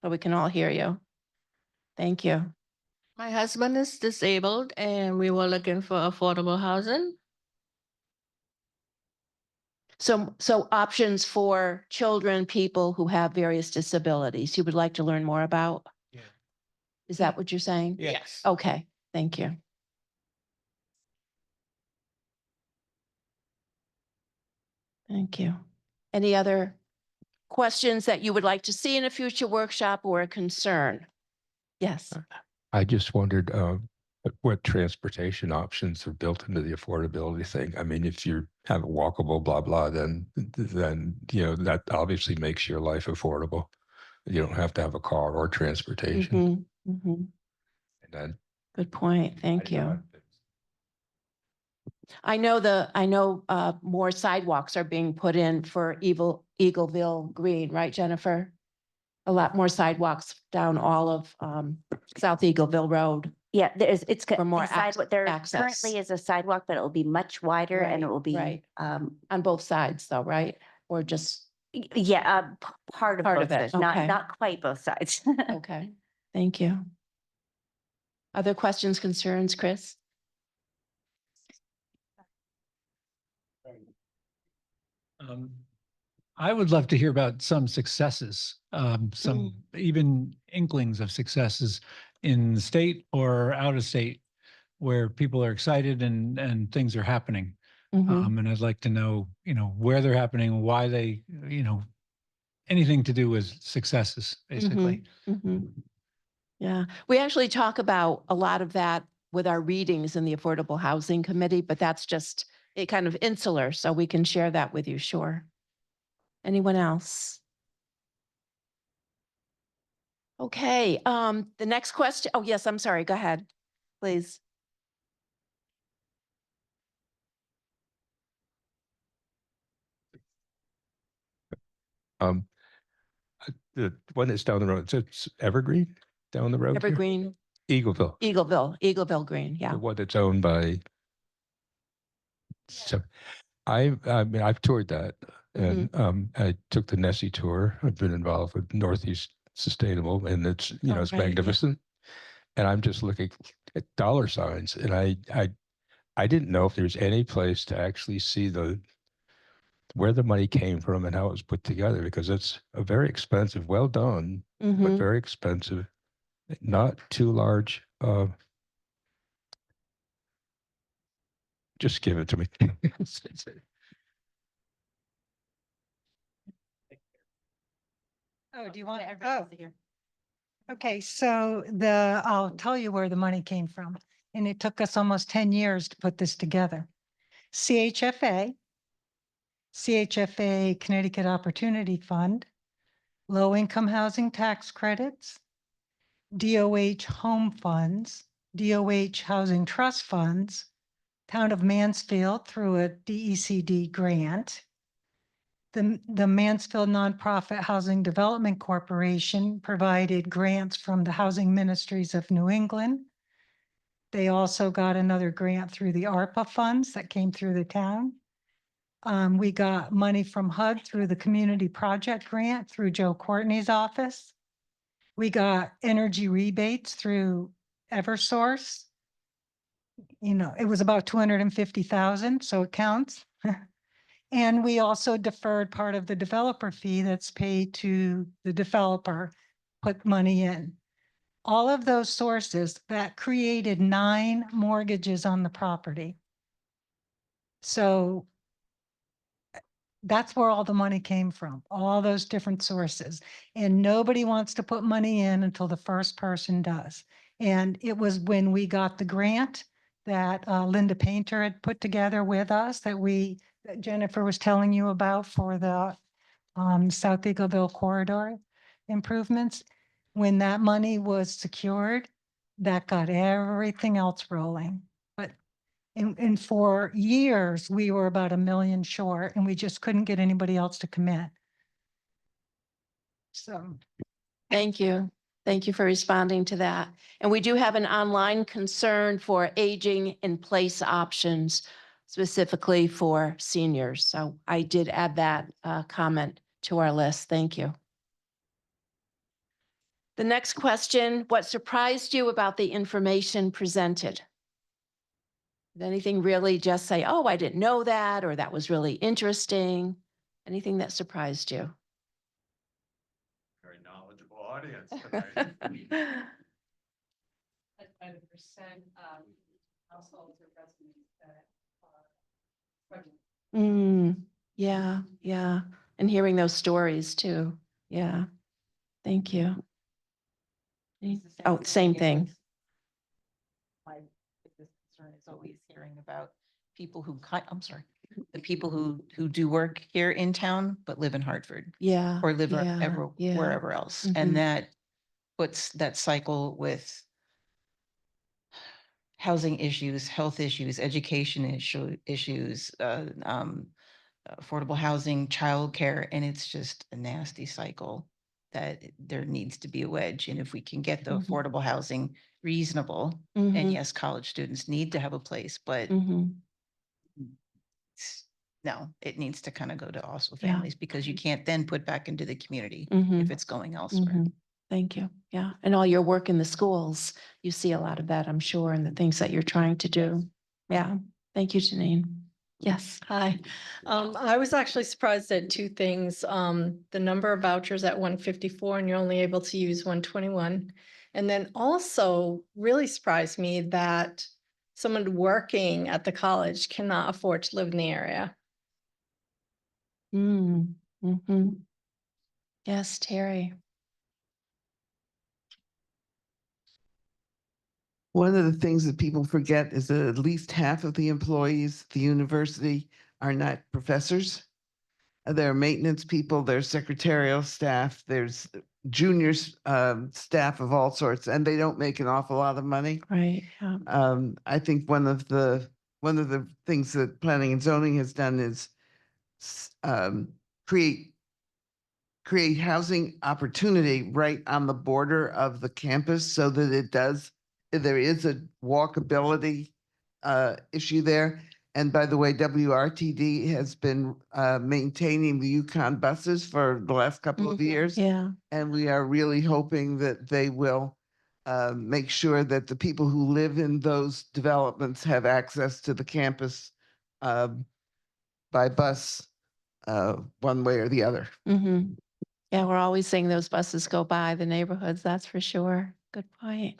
so we can all hear you. Thank you. My husband is disabled and we were looking for affordable housing. So options for children, people who have various disabilities you would like to learn more about? Yeah. Is that what you're saying? Yes. Okay, thank you. Thank you. Any other questions that you would like to see in a future workshop or a concern? Yes. I just wondered what transportation options are built into the affordability thing. I mean, if you have a walkable, blah, blah, then, you know, that obviously makes your life affordable. You don't have to have a car or transportation. And then, Good point. Thank you. I know more sidewalks are being put in for Eagleville Green, right, Jennifer? A lot more sidewalks down all of South Eagleville Road. Yeah, For more there access. currently is a sidewalk, but it will be much wider and it will be, Right. On both sides though, right? Or just, yeah, part of Part both of it, sides, not, okay. not quite both sides. okay, thank you. Other questions, concerns, Chris? I would love to hear about some successes, some even inklings of successes in the state or out of state where people are excited and things are happening. Mhm. And I'd like to know, where they're happening, why they, anything to do with successes, basically. Mhm. Yeah, we actually talk about a lot of that with our readings in the Affordable Housing Committee, but that's just a kind of insular, so we can share that with you, sure. Anyone else? Okay, the next question, oh, yes, I'm sorry, go ahead, please. Um, the one that's down the road, it's Evergreen down the road here? Evergreen, Eagleville, Eagleville Green, yeah. the one that's owned by. So I mean, I've toured that and I took the Nessie tour. I've been involved with Northeast Sustainable and it's, Oh, it's right, yeah. magnificent. And I'm just looking at dollar signs and I didn't know if there's any place to actually see where the money came from and how it was put together, because it's a very expensive, well done, but Mhm. very expensive, not too large. Just give it to me. Oh, do you want? Oh, okay. So I'll tell you where the money came from. And it took us almost 10 years to put this together. CHFA, Connecticut Opportunity Fund, Low Income Housing Tax Credits, DOH Home Funds, DOH Housing Trust Funds, Town of Mansfield through a DECD grant, the Mansfield Nonprofit Housing Development Corporation provided grants from the Housing Ministries of New England. They also got another grant through the ARPA funds that came through the town. We got money from HUD through the Community Project Grant through Joe Courtney's office. We got energy rebates through Eversource. It was about 250,000, so it counts. And we also deferred part of the developer fee that's paid to the developer, put money in. All of those sources that created 9 mortgages on the property. So that's where all the money came from, all those different sources. And nobody wants to put money in until the first person does. And it was when we got the grant that Linda Painter had put together with us that Jennifer was telling you about for the South Eagleville corridor improvements. When that money was secured, that got everything else rolling. But and for years, we were about $1 million short and we just couldn't get anybody else to commit. So. Thank you. Thank you for responding to that. And we do have an online concern for aging in place options, specifically for seniors. So I did add that comment to our list. Thank you. The next question, what surprised you about the information presented? Did anything really just say, oh, I didn't know that, or that was really interesting? Anything that surprised you? Very knowledgeable audience At a percent of households or residents that are pregnant. Yeah, yeah. And hearing those stories too. Yeah. Thank you. Oh, same thing. My biggest concern is always hearing about people the people who do work here in town, but live in Hartford Yeah. or live yeah, yeah. wherever else. Mhm. And that puts that cycle with housing issues, health issues, education issues, affordable housing, childcare, and it's just a nasty cycle that there needs to be a wedge. And if we can get the Mhm. affordable housing reasonable, and yes, college students need to have a place, but Mhm. no, it needs to kind of go to also Yeah. families because you can't then put back into the community Mhm. if it's going elsewhere. Mhm. Thank you. Yeah. And all your work in the schools, you see a lot of that, I'm sure, and the things that you're trying to do. Yeah. Thank you, Janine. Yes. Hi. I was actually surprised at 2 things. The number of vouchers at 154 and you're only able to use 121. And then also really surprised me that someone working at the college cannot afford to live in the area. Mm-hmm. Yes, Terry. One of the things that people forget is that at least half of the employees at the university are not professors. There are maintenance people, there's secretarial staff, there's juniors, staff of all sorts, and they don't make an awful lot of money. Right. Yeah. I think one of the things that planning and zoning has done is create housing opportunity right on the border of the campus so that there is a walkability issue there. And by the way, WRTD has been maintaining the Yukon buses for the last couple of years. Yeah. And we are really hoping that they will make sure that the people who live in those developments have access to the campus by bus one way or the other. Mm-hmm. Yeah, we're always seeing those buses go by the neighborhoods, that's for sure. Good point.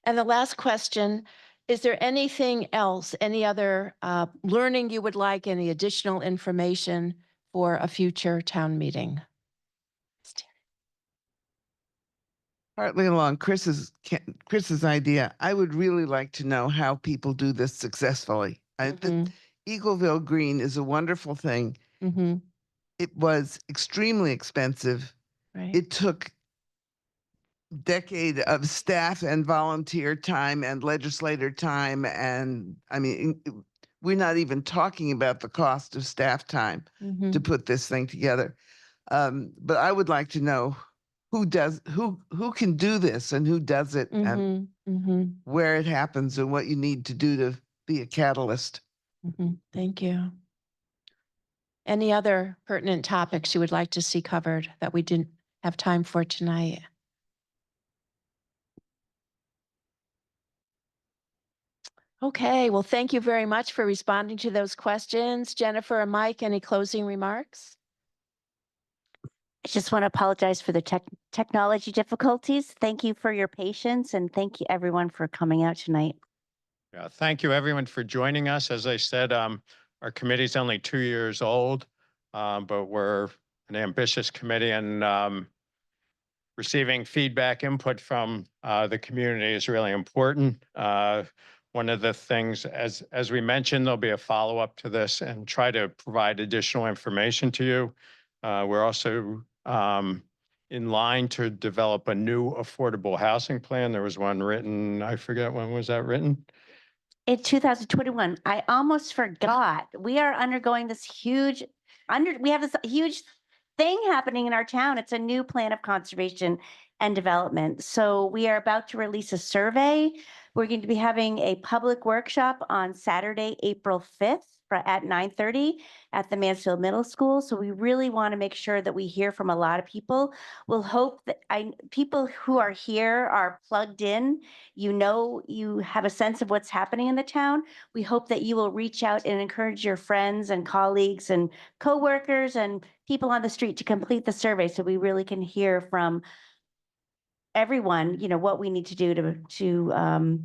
And the last question, is there anything else, any other learning you would like, any additional information for a future town meeting? Partly along Chris's idea, I would really like to know how people do this successfully. Eagleville Green is a wonderful thing. Mm-hmm. It was extremely expensive. Right. It took a decade of staff and volunteer time and legislator time. And I mean, we're not even talking about the cost of staff time to put this thing together. But I would like to know who can do this and who does it and where it happens and what you need to do to be a catalyst. Thank you. Any other pertinent topics you would like to see covered that we didn't have time for tonight? Okay, well, thank you very much for responding to those questions. Jennifer and Mike, any closing remarks? I just want to apologize for the technology difficulties. Thank you for your patience and thank you everyone for coming out tonight. Yeah, thank you everyone for joining us. As I said, our committee's only 2 years old, but we're an ambitious committee and receiving feedback, input from the community is really important. One of the things, as we mentioned, there'll be a follow-up to this and try to provide additional information to you. We're also in line to develop a new affordable housing plan. There was one written, I forget, when was that written? In 2021, I almost forgot. We are undergoing this huge, we have this huge thing happening in our town. It's a new plan of conservation and development. So we are about to release a survey. We're going to be having a public workshop on Saturday, April 5th at 9:30 at the Mansfield Middle School. So we really want to make sure that we hear from a lot of people. We'll hope that people who are here are plugged in. You know, you have a sense of what's happening in the town. We hope that you will reach out and encourage your friends and colleagues and coworkers and people on the street to complete the survey so we really can hear from everyone, you know, what we need to do to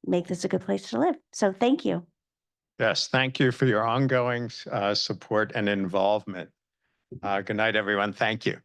make this a good place to live. So thank you. Yes, thank you for your ongoing support and involvement. Good night, everyone. Thank you.